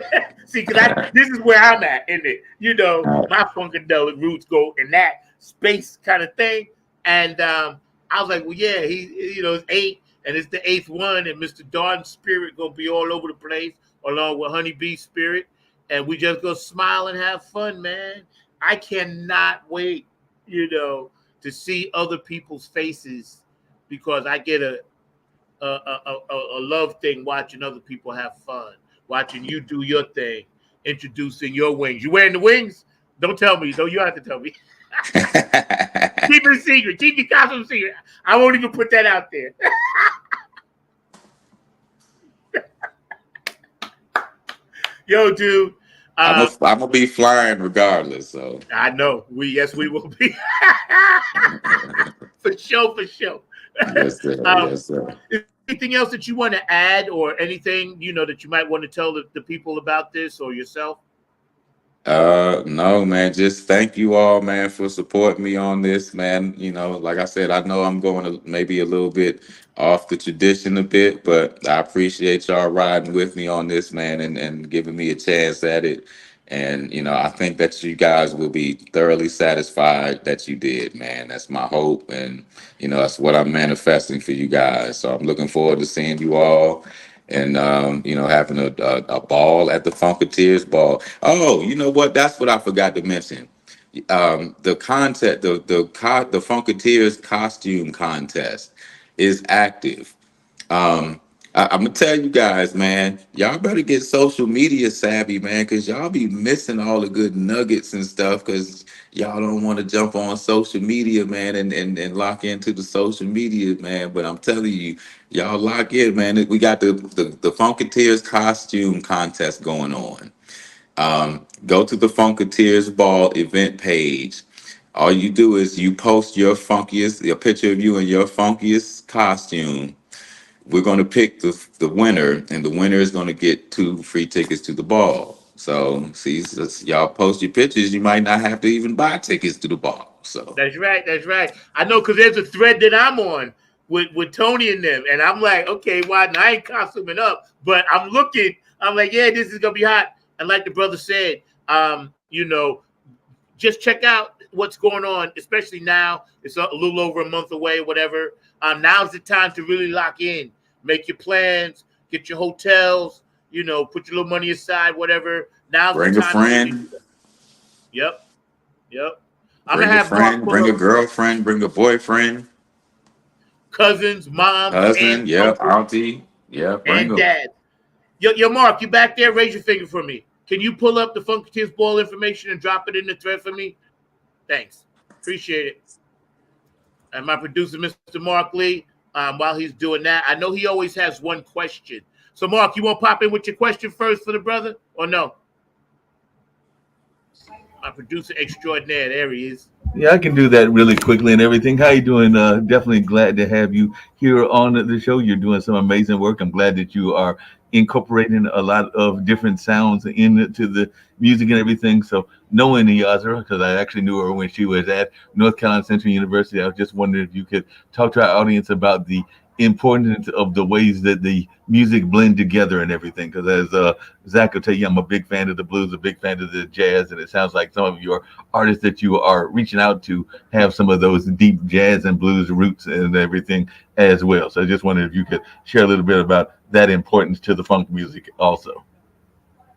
See, because this is where I'm at in it. My funkadelic roots go in that space kind of thing. And I was like, well, yeah, it's 8, and it's the 8th one, and Mr. Darden's spirit gonna be all over the place, along with Honeybee's spirit, and we just go smile and have fun, man. I cannot wait, to see other people's faces, because I get a love thing watching other people have fun, watching you do your thing, introducing your wings. You wearing the wings? Don't tell me. No, you have to tell me. Keep it a secret. Keep your costume secret. I won't even put that out there. Yo, dude. I'm gonna be flying regardless. So I know. We will be. For sure. yes, sir. Yes, sir. Is there anything else that you want to add, or anything that you might want to tell the people about this or yourself? No, man, just thank you all, man, for supporting me on this, man. Like I said, I know I'm going to maybe a little bit off the tradition a bit, but I appreciate y'all riding with me on this, man, and giving me a chance at it. And, I think that you guys will be thoroughly satisfied that you did, man. That's my hope. And, that's what I'm manifesting for you guys. So I'm looking forward to seeing you all and having a ball at the Funkateers ball. Oh, you know what? That's what I forgot to mention. The contest, the Funkateers costume contest is active. I'm gonna tell you guys, man, y'all better get social media savvy, man, because y'all be missing all the good nuggets and stuff because y'all don't want to jump on social media, man, and lock into the social media, man. But I'm telling you, y'all lock in, man. We got the Funkateers costume contest going on. Go to the Funkateers Ball event page. All you do is you post your picture of you in your funkiest costume. We're going to pick the winner, and the winner is going to get 2 free tickets to the ball. So, see, y'all post your pictures, you might not have to even buy tickets to the ball. So That's right. I know, because there's a thread that I'm on with Tony and them, and I'm like, okay, why? I ain't costuming up, but I'm looking. I'm like, yeah, this is gonna be hot. And like the brother said, just check out what's going on, especially now. It's a little over a month away, whatever. Now's the time to really lock in, make your plans, get your hotels, put your little money aside, whatever. Now's bring the a time. friend. Yep. I'm Bring gonna a have friend, bring a girlfriend, bring a boyfriend, cousins, moms, cousin, aunts, yeah, uncles, auntie, yeah, bring and them. dad. Yo, Mark, you back there? Raise your finger for me. Can you pull up the Funkateers ball information and drop it in the thread for me? Thanks. Appreciate it. And my producer, Mr. Mark Lee, while he's doing that, I know he always has one question. So, Mark, you want to pop in with your question first for the brother, or no? My producer extraordinaire, there he is. Yeah, I can do that really quickly and everything. How you doing? Definitely glad to have you here on the show. You're doing some amazing work. I'm glad that you are incorporating a lot of different sounds into the music and everything. So knowing Yazra, because I actually knew her when she was at North Carolina Central University, I was just wondering if you could talk to our audience about the importance of the ways that the music blend together and everything. Because as Zach will tell you, I'm a big fan of the blues, a big fan of the jazz, and it sounds like some of your artists that you are reaching out to have some of those deep jazz and blues roots and everything as well. So I just wondered if you could share a little bit about that importance to the funk music also.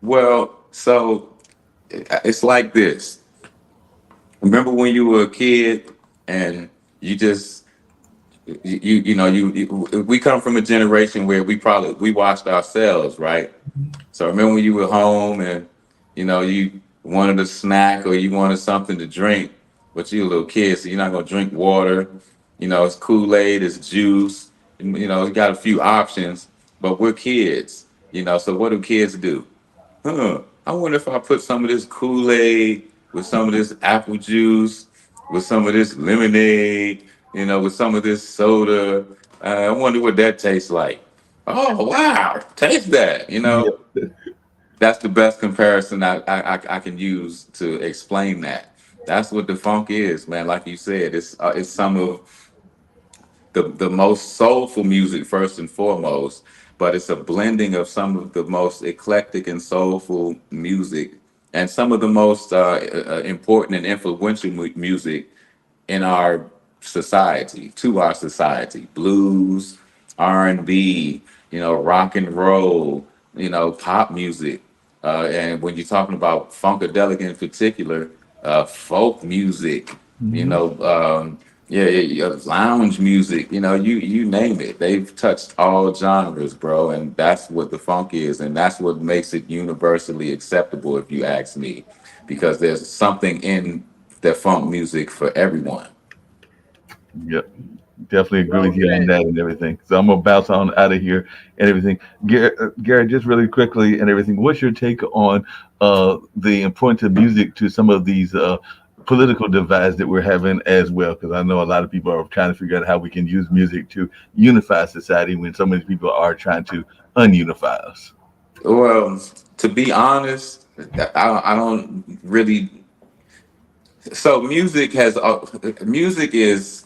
Well, so it's like this. Remember when you were a kid and you just we come from a generation where we watched ourselves, right? So remember when you were home and you wanted a snack or you wanted something to drink, but you're a little kid, so you're not gonna drink water. It's Kool-Aid, it's juice. It's got a few options, but we're kids, So what do kids do? I wonder if I put some of this Kool-Aid with some of this apple juice, with some of this lemonade, with some of this soda. I wonder what that tastes like. Oh wow, taste that. Yeah. That's the best comparison I can use to explain that. That's what the funk is, man. Like you said, it's some of the most soulful music first and foremost, but it's a blending of some of the most eclectic and soulful music and some of the most important and influential music in our society, to our society. Blues, R&B, rock and roll, pop music. And when you're talking about funkadelic in particular, folk music, you Mhm. know, lounge music, you name it. They've touched all genres, bro, and that's what the funk is, and that's what makes it universally acceptable, if you ask me, because there's something in the funk music for everyone. Yep. Definitely agree Well with you on said. that and everything. So I'm gonna bounce on out of here and everything. Garrett, just really quickly and everything. What's your take on the importance of music to some of these political divides that we're having as well? Because I know a lot of people are trying to figure out how we can use music to unify society when so many people are trying to ununify us. Well, to be honest, I don't really. So music is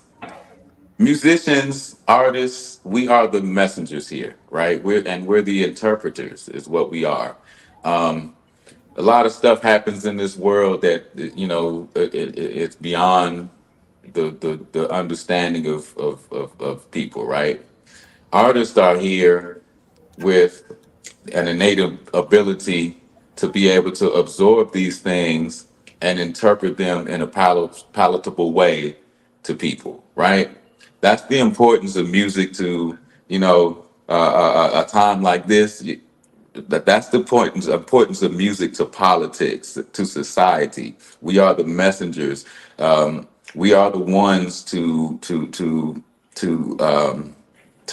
musicians, artists. We are the messengers here, right? We're the interpreters, is what we are. Um, a lot of stuff happens in this world that it's beyond the understanding of people, right? Artists are here with an innate ability to be able to absorb these things and interpret them in a palatable way to people, right? That's the importance of music to, a time like this. That's the importance of music to politics, to society. We are the messengers. We are the ones to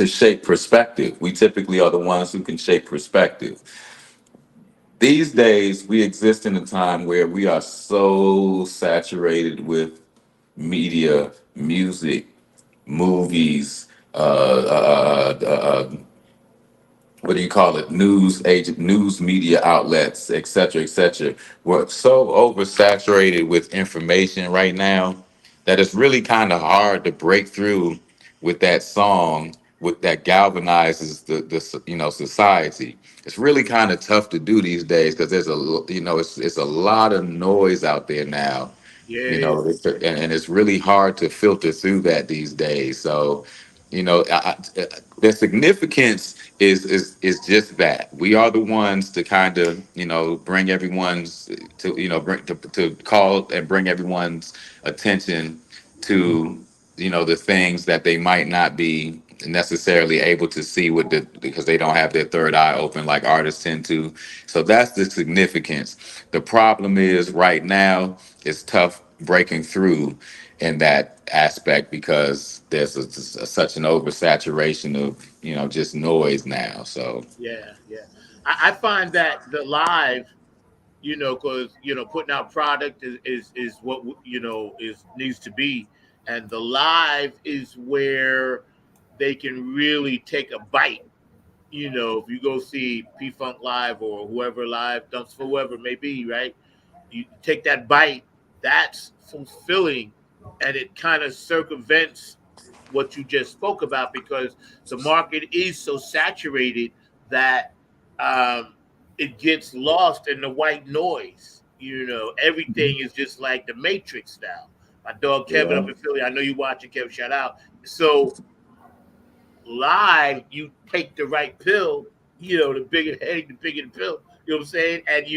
shape perspective. We typically are the ones who can shape perspective. These days, we exist in a time where we are so saturated with media, music, movies, what do you call it? News media outlets, et cetera, et cetera. We're so oversaturated with information right now that it's really kind of hard to break through with that song with that galvanizes the society. It's really kind of tough to do these days because it's a lot of noise out there now, Yeah, it is. and it's really hard to filter through that these days. So, the significance is just that we are the ones to kind of bring everyone's to call and bring everyone's attention to the things that they might not be necessarily able to see because they don't have their third eye open like artists tend to. So that's the significance. The problem is right now it's tough breaking through in that aspect because there's such an oversaturation of just noise now. So Yeah, yeah. I find that the live, because putting out product is what is needs to be, and the live is where they can really take a bite. If you go see P Funk live or whoever live, dumps for whoever it may be, right? You take that bite, that's fulfilling, and it kind of circumvents what you just spoke about because the market is so saturated that um, it gets lost in the white noise. Everything is just like the Matrix now. My dog Kevin yeah. up in Philly, I know you watching, Kevin, shout out. So live, you take the right pill, the bigger the headache, the bigger the pill. You know what I'm saying? And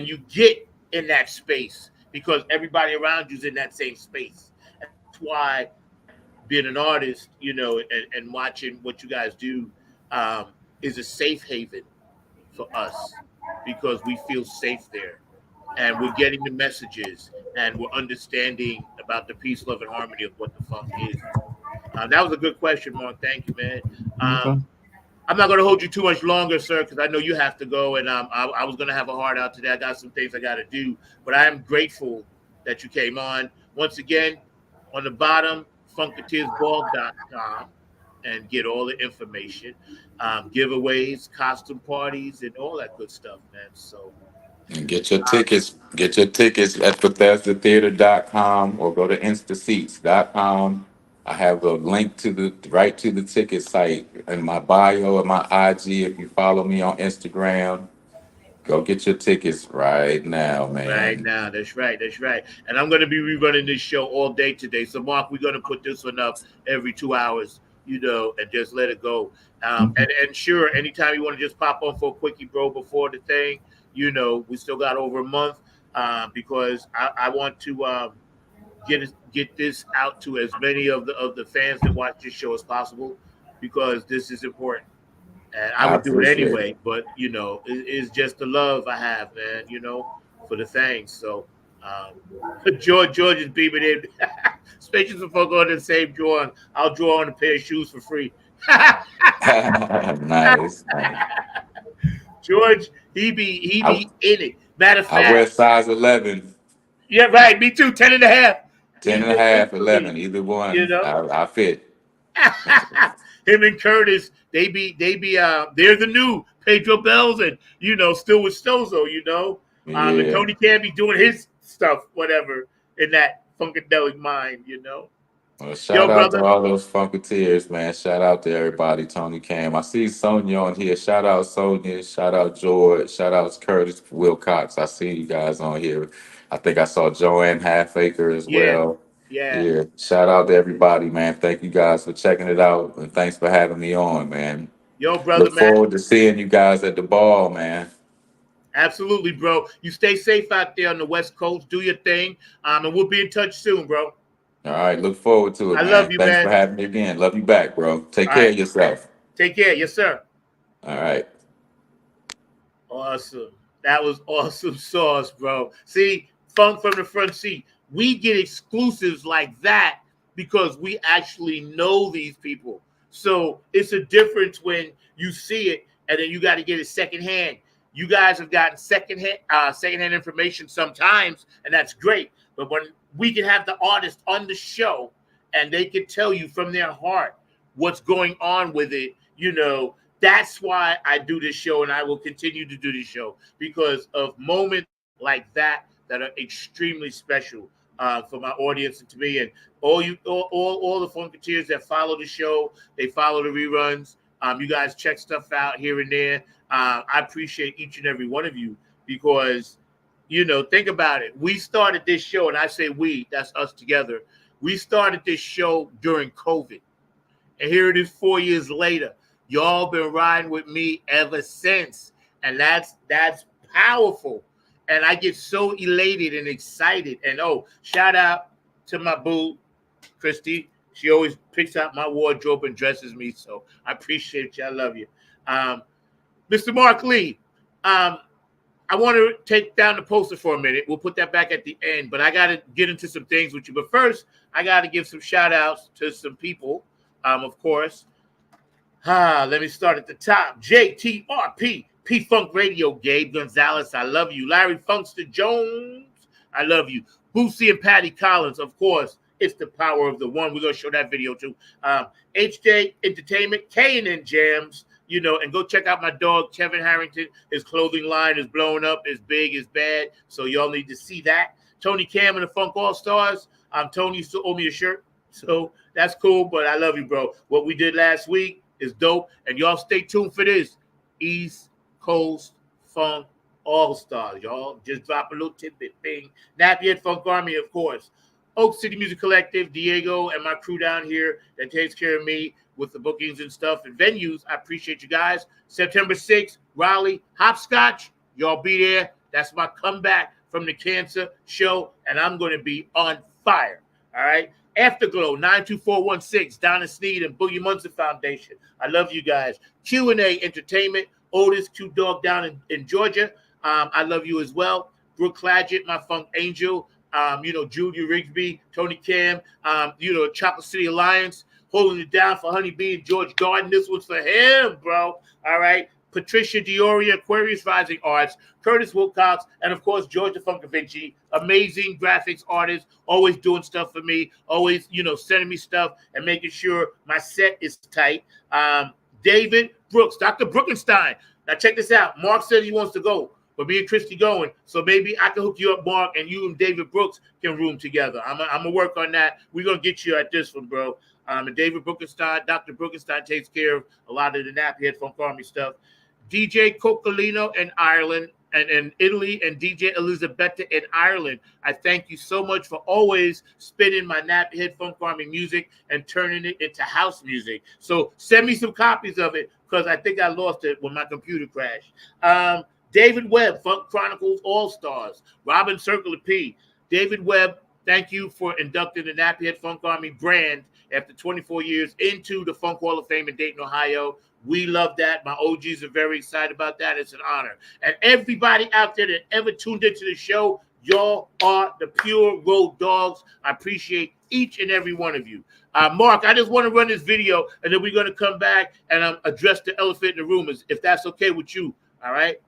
you get in that space because everybody around you's in that same space. And that's why being an artist, and watching what you guys do is a safe haven for us because we feel safe there. And we're getting the messages and we're understanding about the peace, love, and harmony of what the funk is. That was a good question, Mark. Thank you, man. Okay. I'm not going to hold you too much longer, sir, because I know you have to go, and I was going to have a heart out today. I got some things I got to do, but I am grateful that you came on. Once again, on the bottom, FUNKATEERSBall.com, and get all the information, giveaways, costume parties, and all that good stuff, man. So And get your tickets. Get your tickets at BethesdaTheater.com or go to InstaSeats.com. I have a link to the ticket site in my bio and my IG. If you follow me on Instagram, go get your tickets right now, right man. now, that's right, that's right. And I'm going to be rerunning this show all day today. So, Mark, we're going to put this one up every 2 hours, and just let it go. Mhm. And sure, anytime you want to just pop on for a quickie, bro, before the thing, we still got over a month because I want to get this out to as many of the fans that watch this show as possible because this is important. And I I would do it appreciate it. anyway, but it's just the love I have, man. For the things. So, George is beaming in. Especially if I go on the same drawing, I'll draw on a pair of shoes for free. Nice, nice. George, he I, be in it. Matter of I wear fact, size 11, yeah, right. Me too. 10 and a half. 10 He's and a the one half, for me. 11. Either You one, know. I fit. Him and Curtis, they're the new Pedro Bells and still with Stozo. And Yeah. Tony can be doing his stuff, whatever, in that funkadelic mind. Well, shout Yo, out to brother. all those Funkateers, man. Shout out to everybody. Tony Cam. I see Sonia on here. Shout out Sonia. Shout out George. Shout out Curtis Wilcox. I see you guys on here. I think I saw Joanne Halfacre as Yeah, well. yeah. Yeah. Shout out to everybody, man. Thank you guys for checking it out. And thanks for having me on, man. Yo, brother, Look man. forward to seeing you guys at the ball, man. Absolutely, bro. You stay safe out there on the West Coast. Do your thing. And we'll be in touch soon, bro. All right. Look forward to it, I love man. you, Thanks for man. having me again. Love you back, bro. Take All care right. of yourself. Take care. Yes, sir. All right. Awesome. That was awesome sauce, bro. See, Funk from the front seat. We get exclusives like that because we actually know these people. So it's a difference when you see it and then you got to get it secondhand. You guys have gotten secondhand information sometimes, and that's great. But when we can have the artist on the show and they can tell you from their heart what's going on with it, that's why I do this show, and I will continue to do this show because of moments like that are extremely special for my audience and to me. And all the Funkateers that follow the show, they follow the reruns. You guys check stuff out here and there. I appreciate each and every one of you because, think about it. We started this show, and I say we, that's us together. We started this show during COVID, and here it is 4 years later. Y'all been riding with me ever since. And that's powerful. And I get so elated and excited. And shout out to my boo, Christy. She always picks out my wardrobe and dresses me. So I appreciate you. I love you. Mr. Mark Lee, I want to take down the poster for a minute. We'll put that back at the end. But I got to get into some things with you. But first, I got to give some shout outs to some people, of course. Let me start at the top. JTRP, P-Funk Radio, Gabe Gonzalez, I love you. Larry Funkster Jones, I love you. Boosie and Patty Collins, of course, it's the power of the one. We're going to show that video too. HJ Entertainment, K&N Jams, and go check out my dog, Kevin Harrington. His clothing line is blowing up, it's big, it's bad, so y'all need to see that. Tony Cam and the Funk All-Stars. Tony used to owe me a shirt, so that's cool, but I love you, bro. What we did last week is dope, and y'all stay tuned for this East Coast Funk All-Stars. Y'all just drop a little tidbit thing. Nappy Funk Army, of course. Oak City Music Collective, Diego, and my crew down here that takes care of me with the bookings and stuff and venues. I appreciate you guys. September 6th, Raleigh, Hopscotch. Y'all be there. That's my comeback from the cancer show, and I'm going to be on fire. All right? Afterglow, 92416, Donna Sneed and Boogie Munson Foundation. I love you guys. Q&A Entertainment, Otis Q Dog down in Georgia. I love you as well. Brooke Clagett, my Funk Angel. Julia Rigsby, Tony Cam, Chocolate City Alliance. holding it down for Honeybee and George Garden. This one's for him, bro. All right. Patricia Dioria, Aquarius Rising Arts, Curtis Wilcox, and of course, Georgia Funkavinci, amazing graphics artist, always doing stuff for me, always, sending me stuff and making sure my set is tight. David Brooks, Dr. Brookenstein. Now check this out. Mark says he wants to go, but me and Christy going. So maybe I can hook you up, Mark, and you and David Brooks can room together. I'm going to work on that. We're going to get you at this one, bro. And David Brookenstein, Dr. Brookenstein takes care of a lot of the Nappyhead Funk Army stuff. DJ Coccolino in Ireland and in Italy, and DJ Elisabetta in Ireland. I thank you so much for always spinning my Nappyhead Funk Army music and turning it into house music. So send me some copies of it, because I think I lost it when my computer crashed. David Webb, Funk Chronicles All-Stars. Robin Circular P. David Webb, thank you for inducting the Nappyhead Funk Army brand after 24 years into the Funk Hall of Fame in Dayton, Ohio. We love that. My OGs are very excited about that. It's an honor. And everybody out there that ever tuned into the show, y'all are the pure road dogs. I appreciate each and every one of you. Mark, I just want to run this video, and then we're going to come back and address the elephant in the room, if that's okay with you. All right?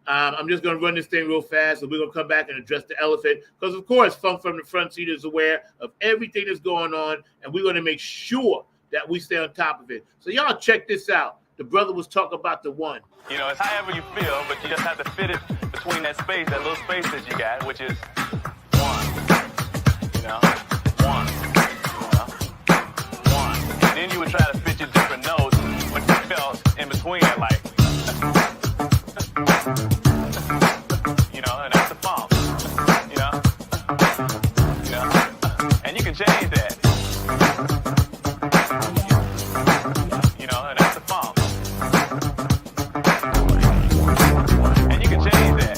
I'm just going to run this thing real fast, and we're going to come back and address the elephant. Because, of course, Funk from the Front Seat is aware of everything that's going on, and we're going to make sure that we stay on top of it. So y'all check this out. The brother was talking about the one. It's however you feel, but you just have to fit it between that space, that little space that you got, which is one. One. One. And then you would try to fit your different notes, but you felt in between it, like, and that's the funk. And you can change that. And that's the funk. And you can change that.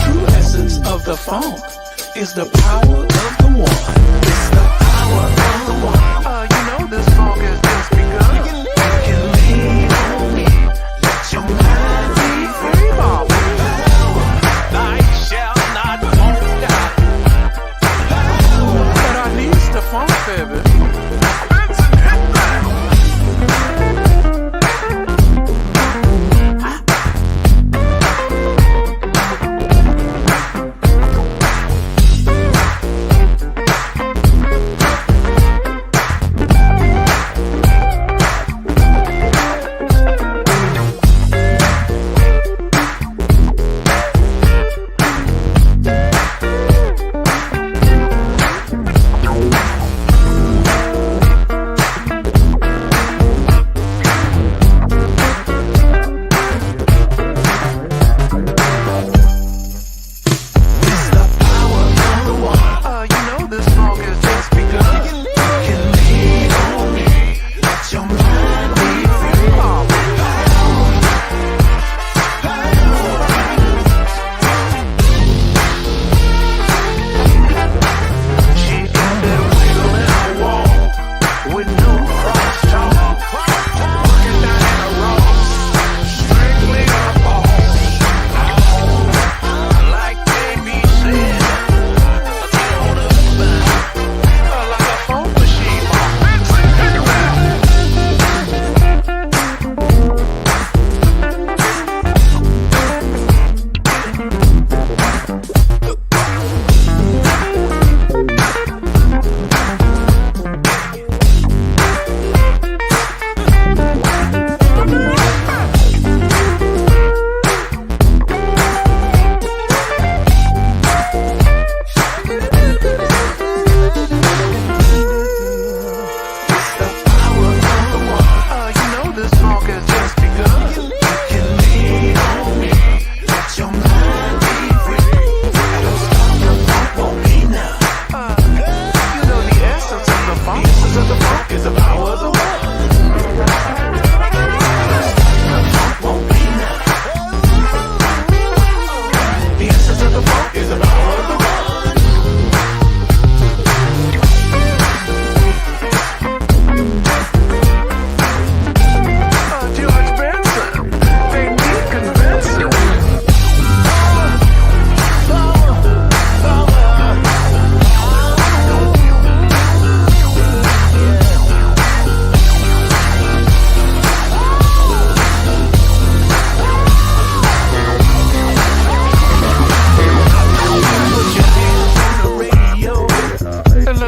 True essence of the funk is the power of the one. It's the power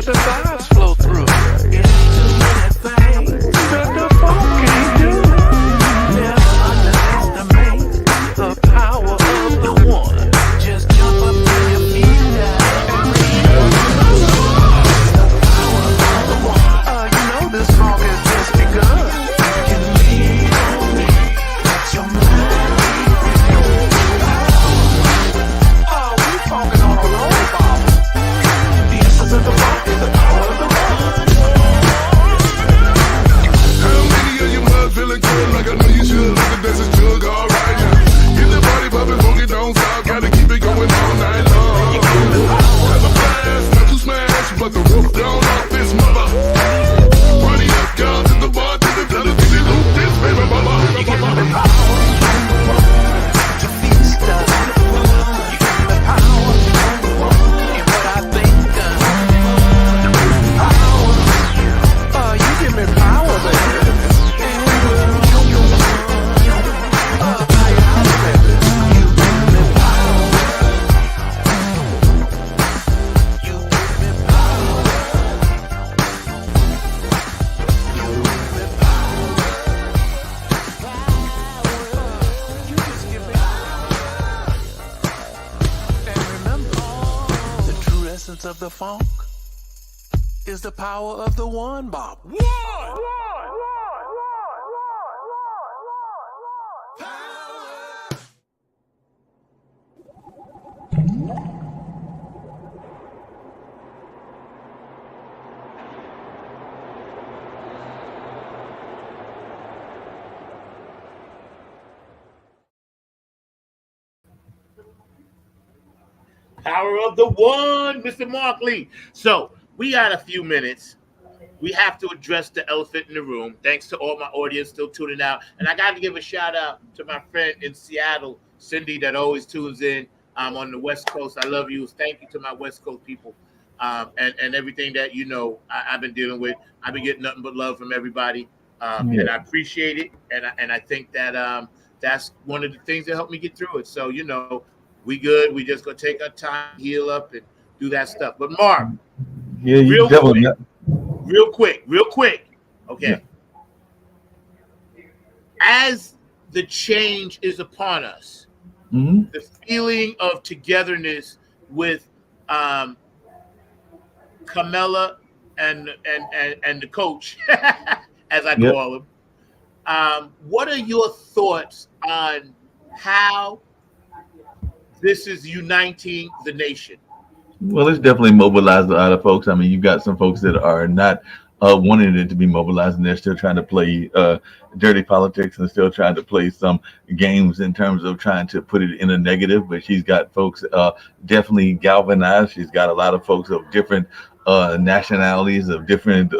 the vibes flow through. It's too many things that the funk can do. Never underestimate the power of the one. Just jump up to your feet now. You know this funk has just begun. You can lean on me. Let your mind we funkin' on a roll ball. The essence of the funk is the power of the one. How many of you mud feeling good like I know you should? Like the dancing jug, alright, yeah. Get the body poppin', funky, don't stop. Gotta keep it going all night long. Have a blast, not to smash, but the roof down off this mother. Party up, y'all, to the bar, to the dollar, to the loop, this baby mama. You give me the power to feast us. You give me the power in what I think of. Power, you give me power, baby. Of the funk is the power of the one, Bob. Power of the one, Mr. Markley. So we got a few minutes. We have to address the elephant in the room. Thanks to all my audience still tuning out. And I got to give a shout out to my friend in Seattle, Cindy, that always tunes in on the West Coast. I love you. Thank you to my West Coast people and everything that, I've been dealing with. I've been getting nothing but love from everybody. And I appreciate it. And I think that that's one of the things that helped me get through it. So, we good. We just gonna take our time, heal up, and do that stuff. But Mark, real quick. Okay. Yeah. As the change is upon us, the feeling of togetherness with Carmela and the coach, as I call him. What are your thoughts on how this is uniting the nation? Well, it's definitely mobilized a lot of folks. I mean, you've got some folks that are not wanting it to be mobilized, and they're still trying to play dirty politics and still trying to play some games in terms of trying to put it in a negative. But she's got folks definitely galvanized. She's got a lot of folks of different nationalities, of different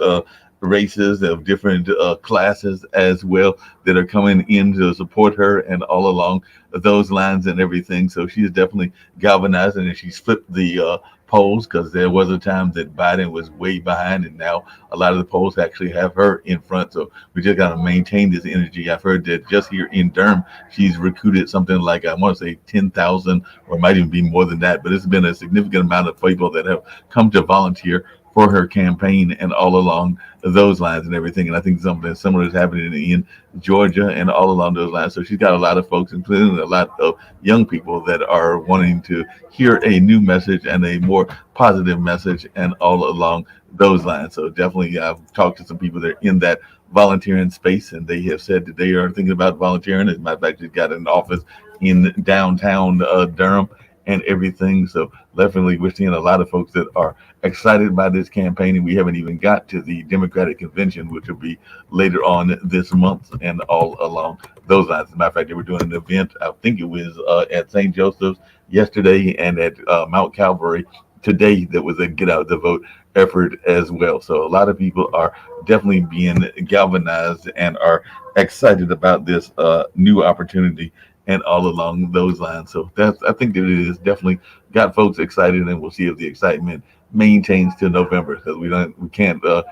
races, of different classes as well, that are coming in to support her and all along those lines and everything. So she's definitely galvanizing, and she's flipped the polls, because there was a time that Biden was way behind, and now a lot of the polls actually have her in front. So we just got to maintain this energy. I've heard that just here in Durham, she's recruited something like, I want to say 10,000, or it might even be more than that, but it's been a significant amount of people that have come to volunteer for her campaign and all along those lines and everything. And I think something similar is happening in Georgia and all along those lines. So she's got a lot of folks, including a lot of young people, that are wanting to hear a new message and a more positive message and all along those lines. So definitely I've talked to some people that are in that volunteering space, and they have said that they are thinking about volunteering. As a matter of fact, she's got an office in downtown Durham and everything. So definitely we're seeing a lot of folks that are excited by this campaign, and we haven't even got to the Democratic convention, which will be later on this month and all along those lines. As a matter of fact, they were doing an event, I think it was at St. Joseph's yesterday and at Mount Calvary today, that was a get out the vote effort as well. So a lot of people are definitely being galvanized and are excited about this new opportunity and all along those lines. So I think that it has definitely got folks excited, and we'll see if the excitement maintains till November, because we can't now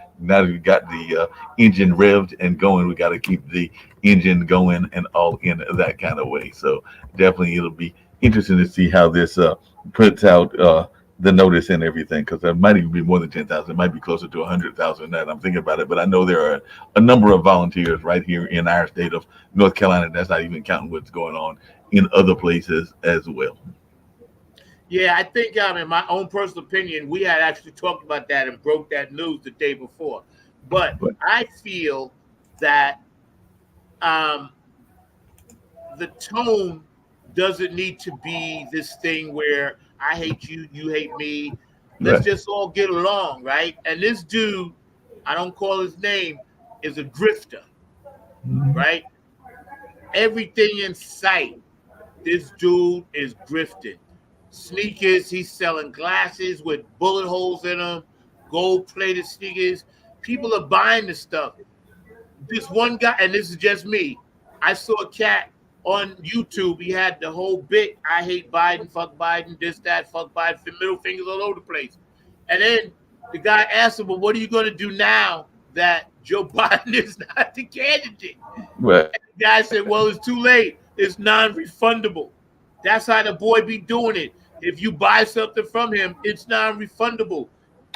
that we got the engine revved and going, we got to keep the engine going and all in that kind of way. So definitely it'll be interesting to see how this puts out the notice and everything, because there might even be more than 10,000. It might be closer to 100,000 that I'm thinking about it. But I know there are a number of volunteers right here in our state of North Carolina. That's not even counting what's going on in other places as well. Yeah, I think, in my own personal opinion, we had actually talked about that and broke that news the day before. But I feel that the tone doesn't need to be this thing where I hate you, you hate me. Let's just all get along, right? And this dude, I don't call his name, is a grifter, right? Everything in sight, this dude is grifting. Sneakers, he's selling glasses with bullet holes in them, gold-plated sneakers. People are buying this stuff. This one guy, and this is just me, I saw a cat on YouTube. He had the whole bit, I hate Biden, fuck Biden, this, that, fuck Biden, middle fingers all over the place. And then the guy asked him, well, what are you going to do now that Joe Biden is not the candidate? Right. And the guy said, well, it's too late. It's non-refundable. That's how the boy be doing it. If you buy something from him, it's non-refundable.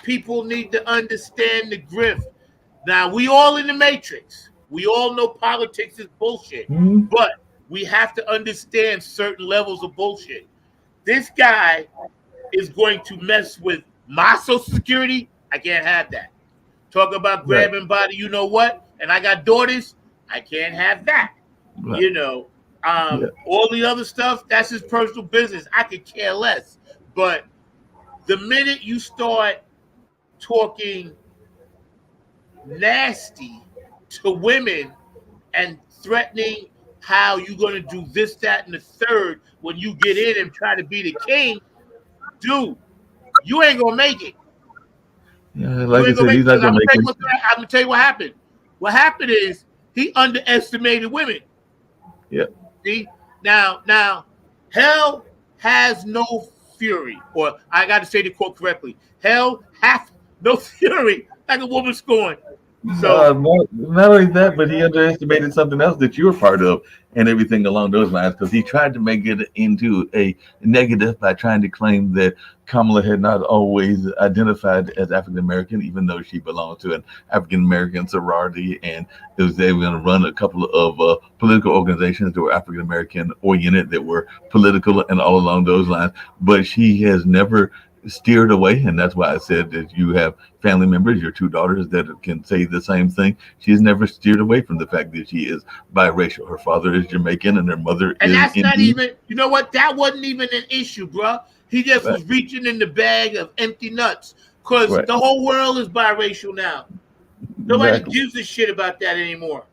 People need to understand the grift. Now, we all in the matrix. We all know politics is bullshit. But we have to understand certain levels of bullshit. This guy is going to mess with my Social Security. I can't have that. Talk about grabbing body, you know what? And I got daughters. I can't have that. Right. You know, all the other stuff, that's his personal business. I could care less. But the minute you start talking nasty to women and threatening how you're going to do this, that, and the third when you get in and try to be the king, dude, you ain't going to make it. Yeah, like I said, he's not going to make it. I'm going to tell you what happened. What happened is he underestimated women. Yeah. See? Now, hell has no fury, or I got to say the quote correctly. Hell hath no fury like a woman scorned. So not only that, but he underestimated something else that you were part of and everything along those lines, because he tried to make it into a negative by trying to claim that Kamala had not always identified as African American, even though she belonged to an African American sorority, and they were going to run a couple of political organizations that were African American oriented, that were political and all along those lines. But she has never steered away, and that's why I said that you have family members, your two daughters, that can say the same thing. She's never steered away from the fact that she is biracial. Her father is Jamaican and her mother and is that's Indian. not even, you know what, that wasn't even an issue, bro. He just was reaching in the bag of empty nuts, because the whole world is biracial now. Nobody gives a shit about that anymore.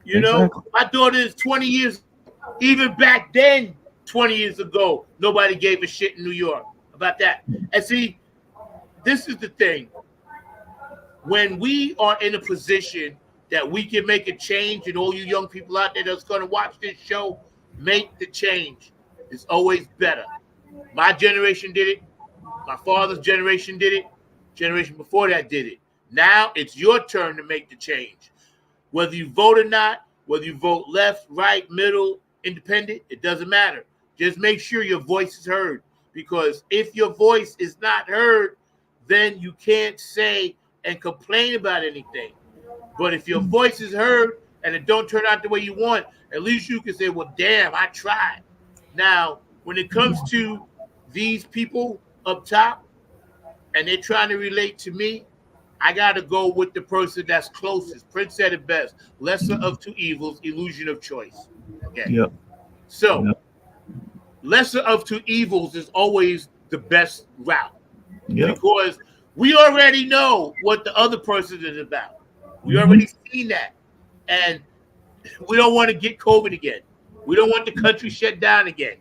You know, my daughter is 20 years, even back then, 20 years ago, nobody gave a shit in New York about that. And see, this is the thing. When we are in a position that we can make a change, and all you young people out there that's going to watch this show, make the change. It's always better. My generation did it. My father's generation did it. Generation before that did it. Now it's your turn to make the change. Whether you vote or not, whether you vote left, right, middle, independent, it doesn't matter. Just make sure your voice is heard. Because if your voice is not heard, then you can't say and complain about anything. But if your voice is heard and it don't turn out the way you want, at least you can say, well, damn, I tried. Now, when it comes to these people up top and they're trying to relate to me, I got to go with the person that's closest. Prince said it best. Lesser of two evils, illusion of choice. Okay. Yep. So, lesser of two evils is always the best route. Because we already know what the other person is about. We already seen that. And we don't want to get COVID again. We don't want the country shut down again.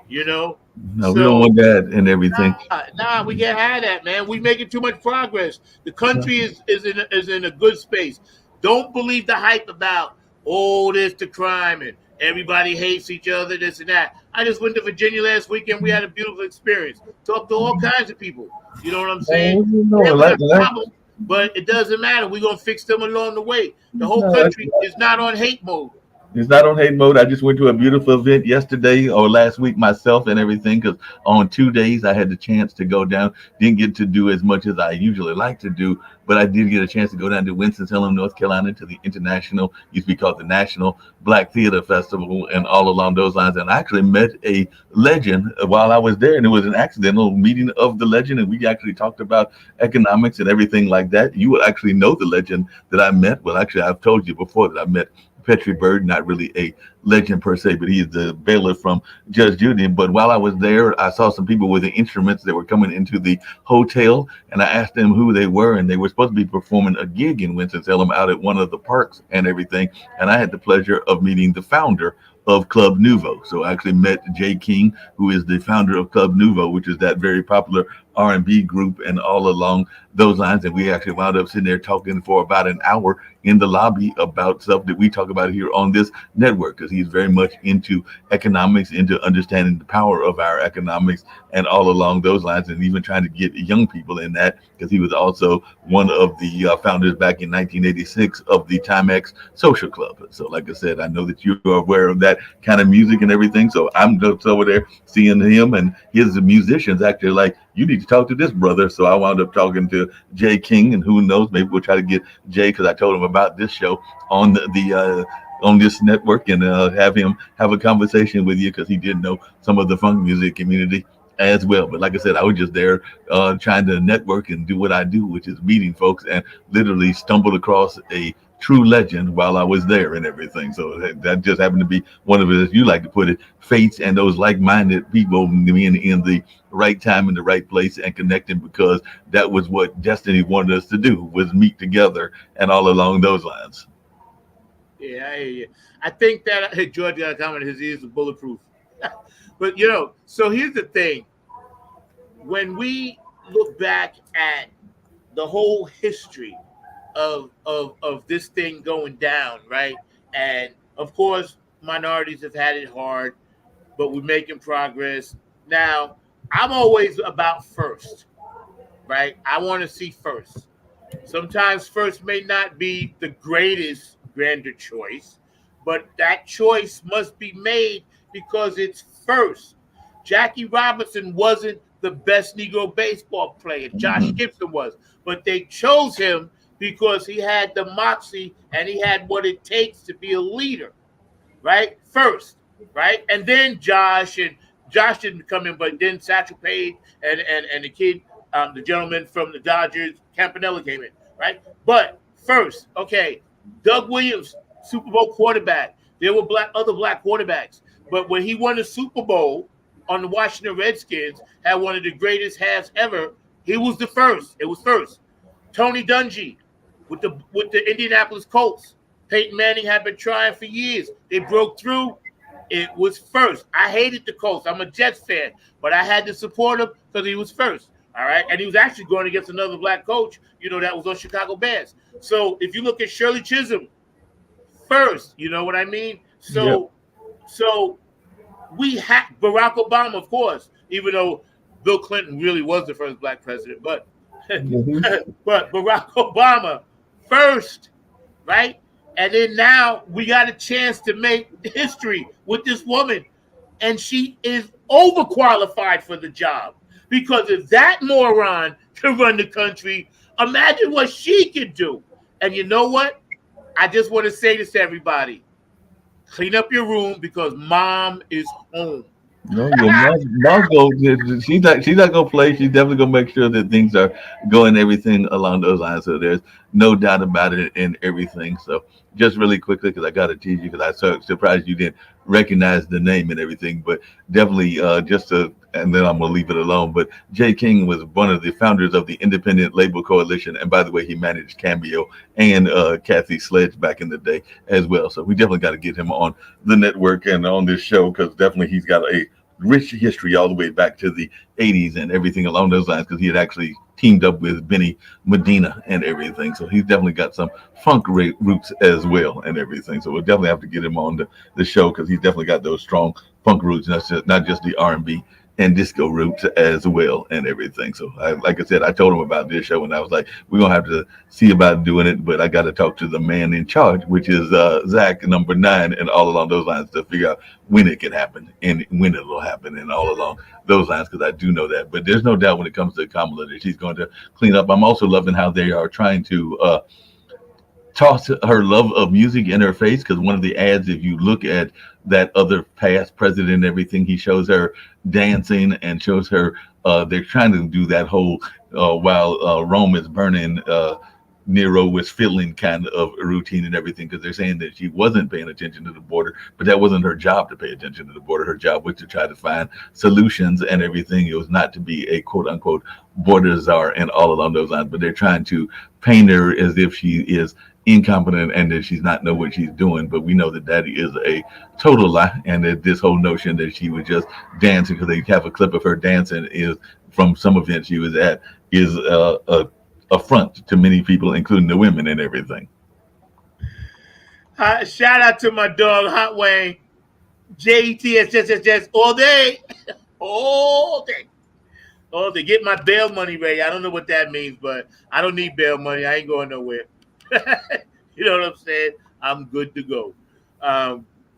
You know? No, we don't want that and everything. Nah, we can't have that, man. We're making too much progress. The country is in a good space. Don't believe the hype about, this the crime and everybody hates each other, this and that. I just went to Virginia last weekend. We had a beautiful experience. Talked to all kinds of people. You know what I'm saying? Problem, but it doesn't matter. We're going to fix them along the way. The whole country is not on hate mode. It's not on hate mode. I just went to a beautiful event yesterday or last week myself and everything, because on 2 days I had the chance to go down. Didn't get to do as much as I usually like to do, but I did get a chance to go down to Winston-Salem, North Carolina, to the International, used to be called the National Black Theater Festival, and all along those lines. And I actually met a legend while I was there, and it was an accidental meeting of the legend, and we actually talked about economics and everything like that. You will actually know the legend that I met. Well, actually, I've told you before that I met Petrie Bird, not really a legend per se, but he's the bailiff from Judge Judy. But while I was there, I saw some people with the instruments that were coming into the hotel, and I asked them who they were, and they were supposed to be performing a gig in Winston-Salem out at one of the parks and everything. And I had the pleasure of meeting the founder of Club Nouveau. So I actually met Jay King, who is the founder of Club Nouveau, which is that very popular R&B group, and all along those lines. And we actually wound up sitting there talking for about an hour in the lobby about stuff that we talk about here on this network, because he's very much into economics, into understanding the power of our economics, and all along those lines, and even trying to get young people in that, because he was also one of the founders back in 1986 of the Timex Social Club. So like I said, I know that you're aware of that kind of music and everything. So I'm just over there seeing him, and his musicians actually like, you need to talk to this brother. So I wound up talking to Jay King, and who knows, maybe we'll try to get Jay, because I told him about this show on the on this network, and have him have a conversation with you, because he did know some of the funk music community as well. But like I said, I was just there trying to network and do what I do, which is meeting folks, and literally stumbled across a true legend while I was there and everything. So that just happened to be one of it, as you like to put it, fates and those like-minded people being in the right time in the right place and connecting, because that was what destiny wanted us to do, was meet together and all along those lines. Yeah, I hear you. I think that George got a comment. His ears are bulletproof. But so here's the thing: when we look back at the whole history of this thing going down, right? And of course, minorities have had it hard, but we're making progress. Now, I'm always about first, right? I want to see first. Sometimes first may not be the greatest grander choice, but that choice must be made because it's first. Jackie Robinson wasn't the best Negro baseball player. Josh Gibson was, but they chose him because he had the moxie and he had what it takes to be a leader, right? First, right? And then Josh didn't come in, but then Satchel Paige and the kid, the gentleman from the Dodgers, Campanella came in, right? But first, okay, Doug Williams, Super Bowl quarterback. There were other black quarterbacks, but when he won the Super Bowl on the Washington Redskins, had one of the greatest halves ever, he was the first. It was first. Tony Dungy with the Indianapolis Colts. Peyton Manning had been trying for years. They broke through. It was first. I hated the Colts. I'm a Jets fan, but I had to support him because he was first. All right. And he was actually going against another black coach, that was on Chicago Bears. So if you look at Shirley Chisholm, first, you know what I mean? So we had Barack Obama, of course, even though Bill Clinton really was the first black president, but but Barack Obama first, right? And then now we got a chance to make history with this woman, and she is overqualified for the job, because if that moron can run the country, imagine what she could do. And you know what? I just want to say this to everybody. Clean up your room because mom is home. No, mom go. She's not gonna play. She's definitely gonna make sure that things are going everything along those lines. So there's no doubt about it and everything. So just really quickly, because I got to tease you, because I'm so surprised you didn't recognize the name and everything, but definitely and then I'm gonna leave it alone. But Jay King was one of the founders of the Independent Label Coalition, and by the way, he managed Cameo and Kathy Sledge back in the day as well. So we definitely got to get him on the network and on this show, because definitely he's got a rich history all the way back to the 80s and everything along those lines, because he had actually teamed up with Benny Medina and everything. So he's definitely got some funk roots as well and everything. So we'll definitely have to get him on the show, because he's definitely got those strong funk roots, and that's not just the R&B and disco roots as well and everything. So like I said, I told him about this show and I was like, we're going to have to see about doing it, but I got to talk to the man in charge, which is Zach number 9 and all along those lines to figure out when it can happen and when it'll happen and all along those lines, because I do know that. But there's no doubt when it comes to Kamala that she's going to clean up. I'm also loving how they are trying to toss her love of music in her face, because one of the ads, if you look at that other past president and everything, he shows her dancing and shows her they're trying to do that whole while Rome is burning, Nero was fiddling kind of routine and everything, because they're saying that she wasn't paying attention to the border, but that wasn't her job to pay attention to the border. Her job was to try to find solutions and everything. It was not to be a quote unquote border czar and all along those lines, but they're trying to paint her as if she is incompetent and that she's not know what she's doing. But we know that that is a total lie, and that this whole notion that she was just dancing, because they have a clip of her dancing is from some event she was at, is a affront to many people, including the women and everything. Shout out to my dog Hot Wayne, JETS all day, all day. Oh, they get my bail money ready. I don't know what that means, but I don't need bail money. I ain't going nowhere. You know what I'm saying? I'm good to go.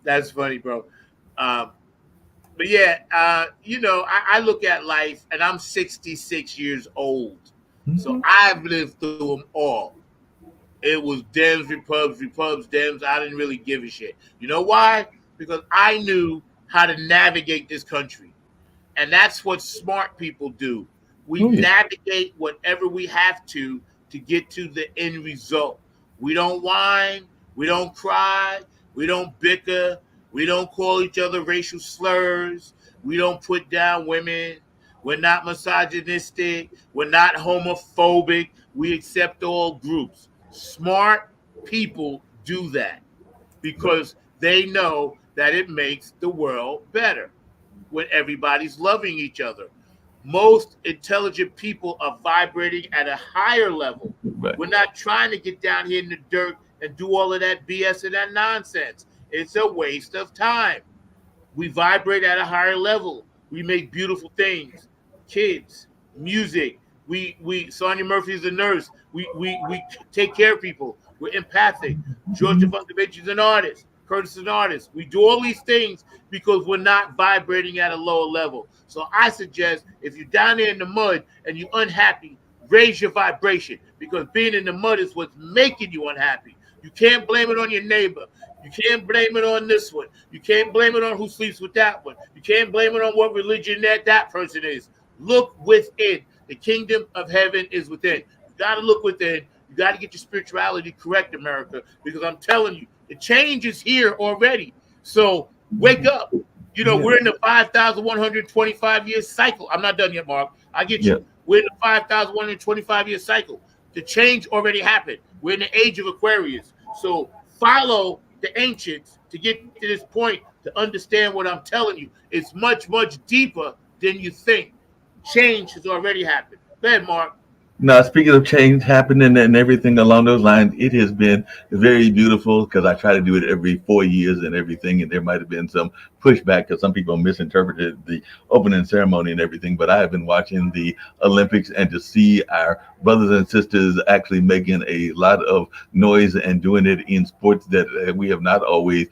That's funny, bro. But yeah, you know, I look at life, and I'm 66 years old. Mm-hmm. So I've lived through them all. It was Dems, Repubs, Dems. I didn't really give a shit. You know why? Because I knew how to navigate this country. And that's what smart people do. We navigate whatever we have to get to the end result. We don't whine. We don't cry. We don't bicker. We don't call each other racial slurs. We don't put down women. We're not misogynistic. We're not homophobic. We accept all groups. Smart people do that because they know that it makes the world better when everybody's loving each other. Most intelligent people are vibrating at a higher level. Right. We're not trying to get down here in the dirt and do all of that BS and that nonsense. It's a waste of time. We vibrate at a higher level. We make beautiful things. Kids, music. Sonia Murphy is a nurse. We take care of people. We're empathic. Georgia Funkadelic is an artist. Curtis is an artist. We do all these things because we're not vibrating at a lower level. So I suggest if you're down there in the mud and you're unhappy, raise your vibration, because being in the mud is what's making you unhappy. You can't blame it on your neighbor. You can't blame it on this one. You can't blame it on who sleeps with that one. You can't blame it on what religion that person is. Look within. The kingdom of heaven is within. You got to look within. You got to get your spirituality correct, America, because I'm telling you, the change is here already. So wake up. You know, we're in the 5,125 year cycle. I'm not done yet, Mark. I get you. We're in the 5,125 year cycle. The change already happened. We're in the age of Aquarius. So follow the ancients to get to this point to understand what I'm telling you. It's much, much deeper than you think. Change has already happened. Go ahead, Mark. Now, speaking of change happening and everything along those lines, it has been very beautiful, because I try to do it every 4 years and everything, and there might have been some pushback because some people misinterpreted the opening ceremony and everything, but I have been watching the Olympics, and to see our brothers and sisters actually making a lot of noise and doing it in sports that we have not always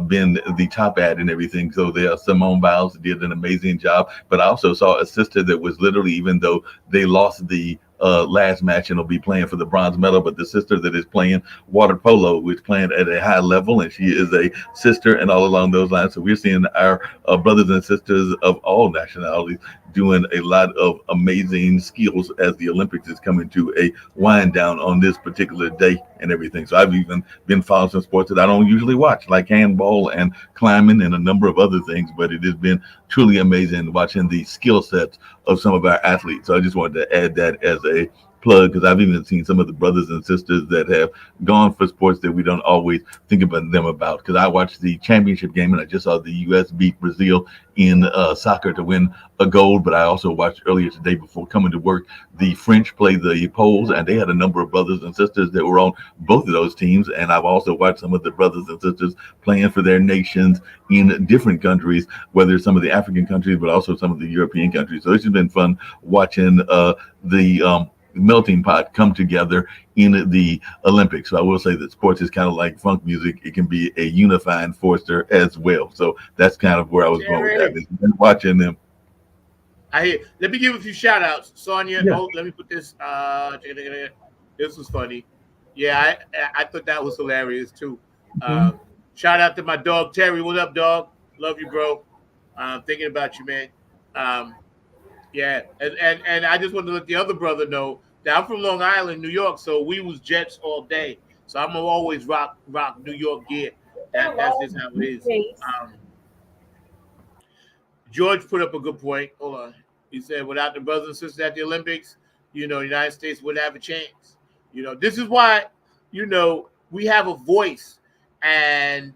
been the top at and everything. So Simone Biles did an amazing job, but I also saw a sister that was literally, even though they lost the last match and will be playing for the bronze medal, but the sister that is playing water polo is playing at a high level, and she is a sister and all along those lines. So we're seeing our brothers and sisters of all nationalities doing a lot of amazing skills as the Olympics is coming to a wind down on this particular day and everything. So I've even been following some sports that I don't usually watch, like handball and climbing and a number of other things, but it has been truly amazing watching the skill sets of some of our athletes. So I just wanted to add that as a plug, because I've even seen some of the brothers and sisters that have gone for sports that we don't always think about them about. Because I watched the championship game and I just saw the U.S. beat Brazil in soccer to win a gold. But I also watched earlier today before coming to work, the French play the Poles, and they had a number of brothers and sisters that were on both of those teams. And I've also watched some of the brothers and sisters playing for their nations in different countries, whether it's some of the African countries, but also some of the European countries. So it's just been fun watching the melting pot come together in the Olympics. So I will say that sports is kind of like funk music. It can be a unifying force there as well. So that's kind of where I was going with that. It's watching them. I hear. Let me give a few shout outs. Sonia, Yeah. let me put this. This was funny. Yeah, I thought that was hilarious too. Shout out to my dog Terry. What up, dog? Love you, bro. Thinking about you, man. Yeah, and I just wanted to let the other brother know that I'm from Long Island, New York, so we was Jets all day. So I'm gonna always rock New York gear. That's just how it is. George put up a good point. Hold on. He said, without the brothers and sisters at the Olympics, the United States wouldn't have a chance. This is why, we have a voice. And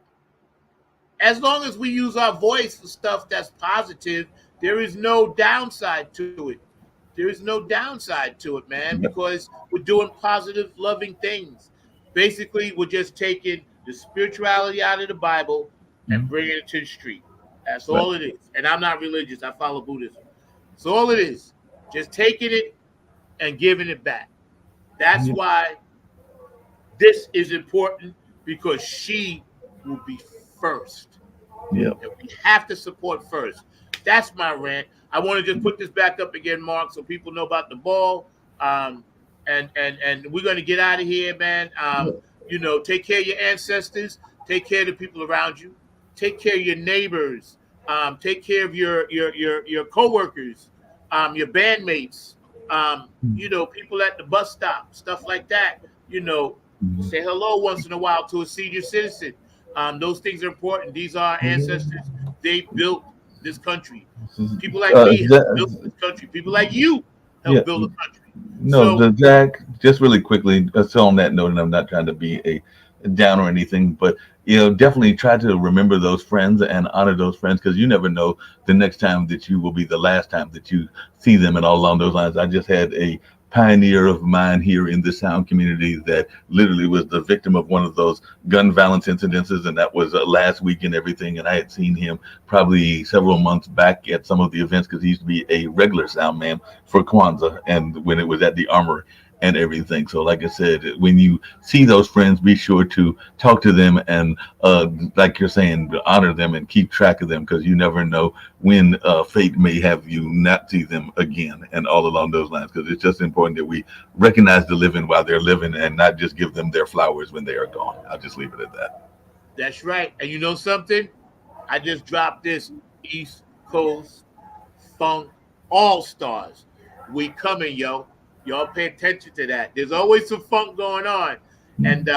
as long as we use our voice for stuff that's positive, there is no downside to it. There is no downside to it, man, because we're doing positive, loving things. Basically, we're just taking the spirituality out of the Bible and bringing it to the street. That's all it is. And I'm not religious. I follow Buddhism. That's all it is. Just taking it and giving it back. That's why this is important, because she will be first. Yeah. And we have to support first. That's my rant. I want to just put this back up again, Mark, so people know about the ball. And we're going to get out of here, man. Take care of your ancestors. Take care of the people around you. Take care of your neighbors. Take care of your coworkers, your bandmates. People at the bus stop, stuff like that. Say hello once in a while to a senior citizen. Those things are important. These are our ancestors. They built this country. People like me have built this country. People like you help build the country. Zach, just really quickly, so on that note, and I'm not trying to be a down or anything, but definitely try to remember those friends and honor those friends, because you never know the next time that you will be the last time that you see them, and all along those lines. I just had a pioneer of mine here in the sound community that literally was the victim of one of those gun violence incidences, and that was last week and everything. And I had seen him probably several months back at some of the events, because he used to be a regular sound man for Kwanzaa, and when it was at the Armory and everything. So like I said, when you see those friends, be sure to talk to them and like you're saying, honor them and keep track of them, because you never know when fate may have you not see them again, and all along those lines, because it's just important that we recognize the living while they're living and not just give them their flowers when they are gone. I'll just leave it at that. That's right. And you know something? I just dropped this East Coast Funk All-Stars. We coming, yo. Y'all pay attention to that. There's always some funk going on. And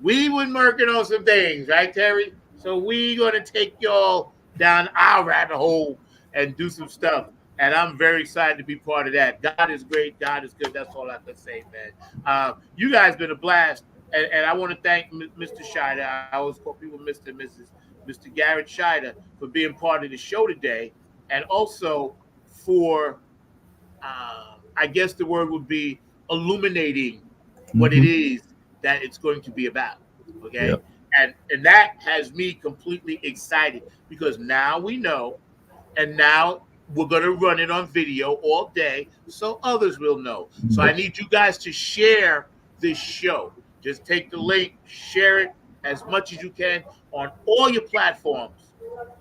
we been working on some things, right, Terry? So we going to take y'all down our rabbit hole and do some stuff. And I'm very excited to be part of that. God is great. God is good. That's all I can say, man. You guys been a blast. And I want to thank Mr. Shider. I always call people Mr. and Mrs. Mr. Garrett Shider for being part of the show today. And also for... I guess the word would be illuminating what it is that it's going to be about. Okay. Yep. And that has me completely excited, because now we know, and now we're going to run it on video all day so others will know. So I need you guys to share this show. Just take the link, share it as much as you can on all your platforms.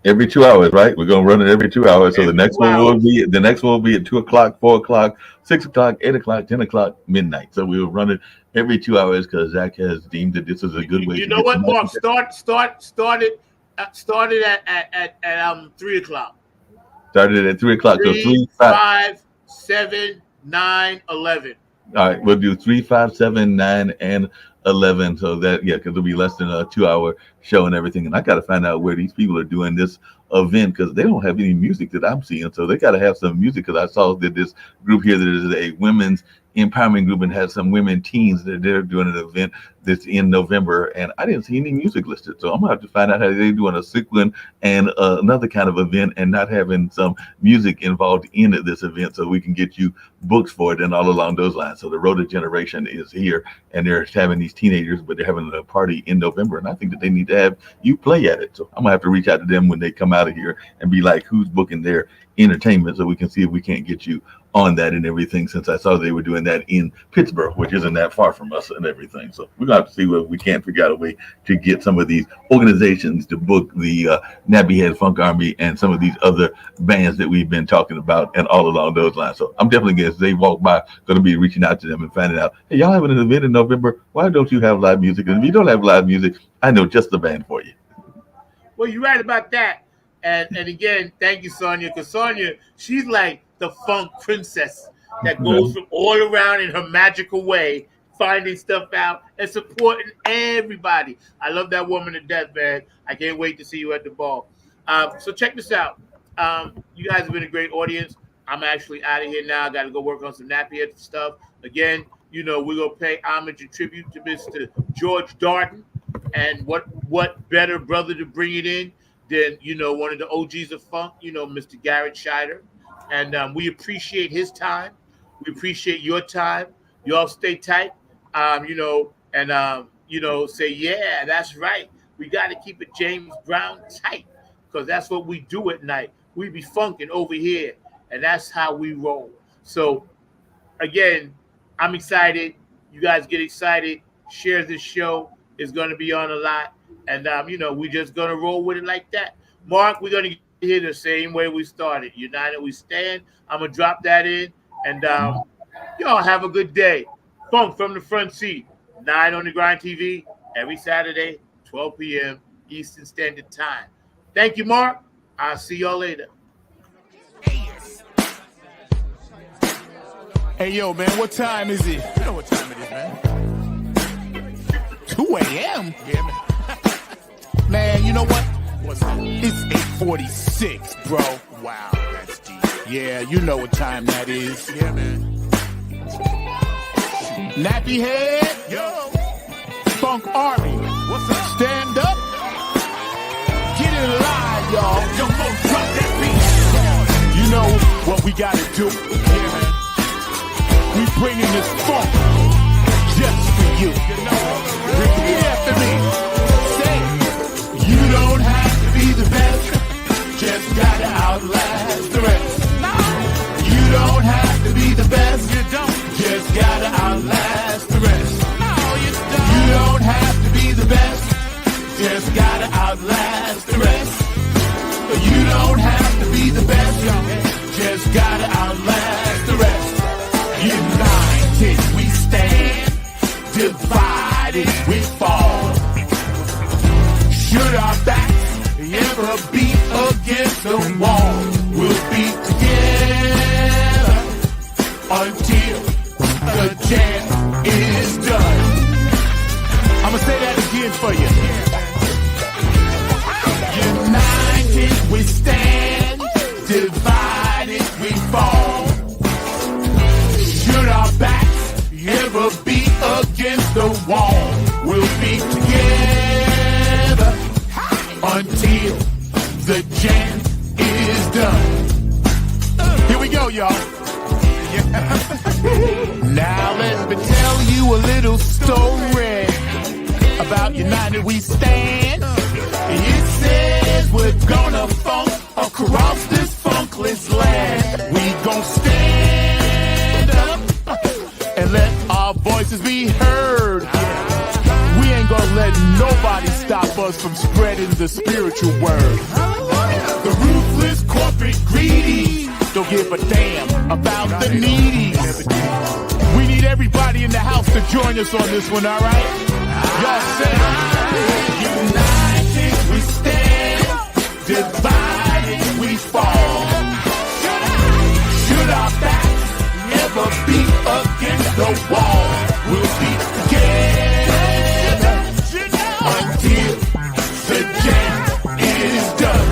Every 2 hours, right? We're gonna run it every 2 hours. So the next one will be at 2 o'clock, 4 o'clock, 6 o'clock, 8 o'clock, 10 o'clock, midnight. So we will run it every 2 hours, because Zach has deemed that this is a good way. You know what, Mark? Started at 3 o'clock. Started at 3 o'clock. 3, 5, 7, 9, 11. All right, we'll do 3, 5, 7, 9, and 11. So that, because it'll be less than a 2 hour show and everything. And I got to find out where these people are doing this event because they don't have any music that I'm seeing. So they got to have some music because I saw that this group here that is a women's empowerment group and has some women teens that they're doing an event that's in November, and I didn't see any music listed. So I'm gonna have to find out how they're doing a sequin and another kind of event and not having some music involved in this event so we can get you books for it and all along those lines. So the Rhoda generation is here and they're having these teenagers, but they're having a party in November, and I think that they need to have you play at it. So I'm gonna have to reach out to them when they come out of here and be like, who's booking their entertainment, so we can see if we can't get you on that and everything, since I saw they were doing that in Pittsburgh, which isn't that far from us and everything. So we're gonna have to see whether we can't figure out a way to get some of these organizations to book the Nappy Head Funk Army and some of these other bands that we've been talking about and all along those lines. So I'm definitely going to walk by, going to be reaching out to them and finding out, hey, y'all having an event in November? Why don't you have live music? And if you don't have live music, I know just the band for you. Well, you're right about that. And again, thank you, Sonia, because Sonia, she's like the funk princess that goes from all around in her magical way, finding stuff out and supporting everybody. I love that woman to death, man. I can't wait to see you at the ball. So check this out. You guys have been a great audience. I'm actually out of here now. I got to go work on some nappy head stuff. Again, you know, we're going to pay homage and tribute to Mr. George Darden. And what better brother to bring it in than, you know, one of the OGs of funk, you know, Mr. Garrett SHIDER. And we appreciate his time. We appreciate your time. You all stay tight, you know, and, you know, say, yeah, that's right. We got to keep it James Brown tight, because that's what we do at night. We be funking over here, and that's how we roll. So, again, I'm excited. You guys get excited. Share this show. It's going to be on a lot. And, you know, we're just going to roll with it like that. Mark, we're going to get here the same way we started. United we stand. I'm going to drop that in. And y'all have a good day. Funk from the Front Seat, 9 on the Grind TV, every Saturday, 12 p.m. Eastern Standard Time. Thank you, Mark. I'll see y'all later. Hey, yo, man, what time is it? You know what time it is, man. 2 a.m.? Yeah, man. Man, you know what? What's that? It's 8:46, bro. Wow, that's deep. Yeah, you know what time that is. Yeah, man. Nappy Head, yo. Funk Army, what's up? Stand up. Get it live, y'all. Yo, go drop that beat. You know what we gotta do. Yeah, man. We bringing this funk just for you. Repeat after me. Say, you don't have to be the best, just gotta outlast the rest. You don't have to be the best, you don't, just gotta outlast the rest. You don't have to be the best, just gotta outlast the rest. You don't have to be the best, just gotta outlast the rest. United we stand, divided we fall. Should our backs ever be against the wall, we'll be together until the jam is done. I'ma say that again for you. United we stand, divided we fall. Should our backs ever be against the wall, we'll be together until the jam is done. Here we go, y'all. Now let me tell you a little story about United We Stand. It says we're gonna funk across this funkless land. We gon' stand up and let our voices be heard. We ain't gonna let nobody stop us from spreading the spiritual word. The ruthless corporate greedy don't give a damn about the needy. We need everybody in the house to join us on this one, all right? Y'all say, united we stand, divided we fall. Should our backs ever be against the wall, we'll be together until the jam is done.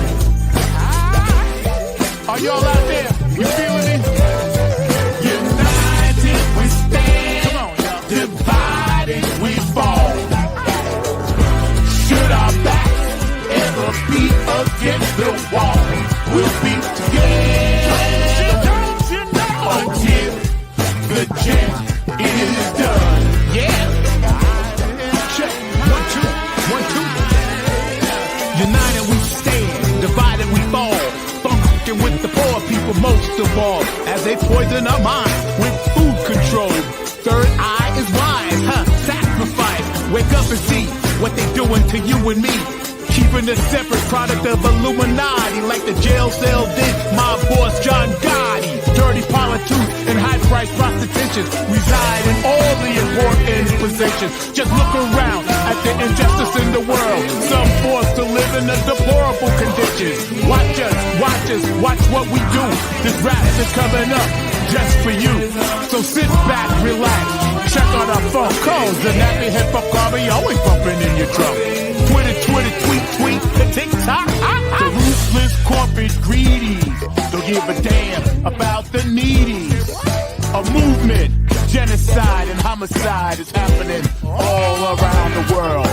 fall as they poison our mind with food control. Third eye is wise, sacrifice. Wake up and see what they doing to you and me. Keeping a separate product of Illuminati, like the jail cell did my boss John Gotti. Dirty politics and high-priced prostitution reside in all the important positions. Just look around at the injustice in the world. Some forced to live in a deplorable conditions. Watch us, watch what we do. This rap is coming up just for you. So sit back, relax, check out our funk codes. The nappy hip-hop army always bumping in your drum. Twitter, tweet, TikTok. The ruthless corporate greedies don't give a damn about the needies. A movement, genocide and homicide is happening all around the world.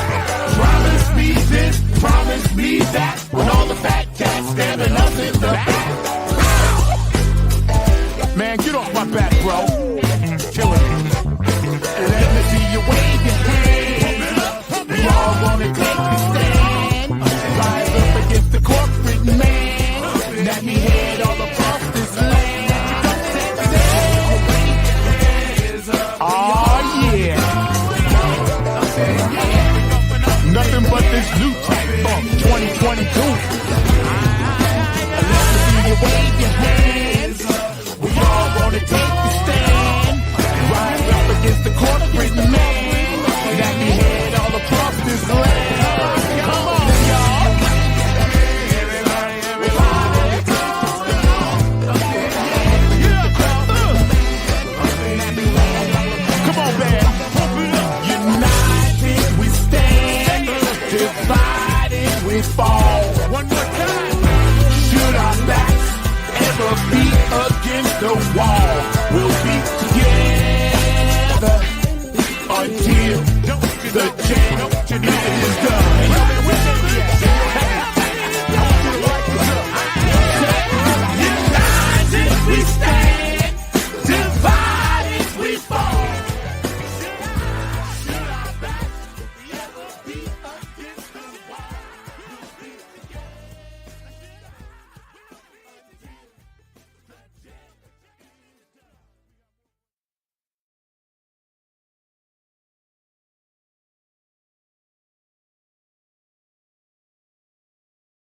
Promise me this, promise me that, when all the fat cats stabbing us in the back.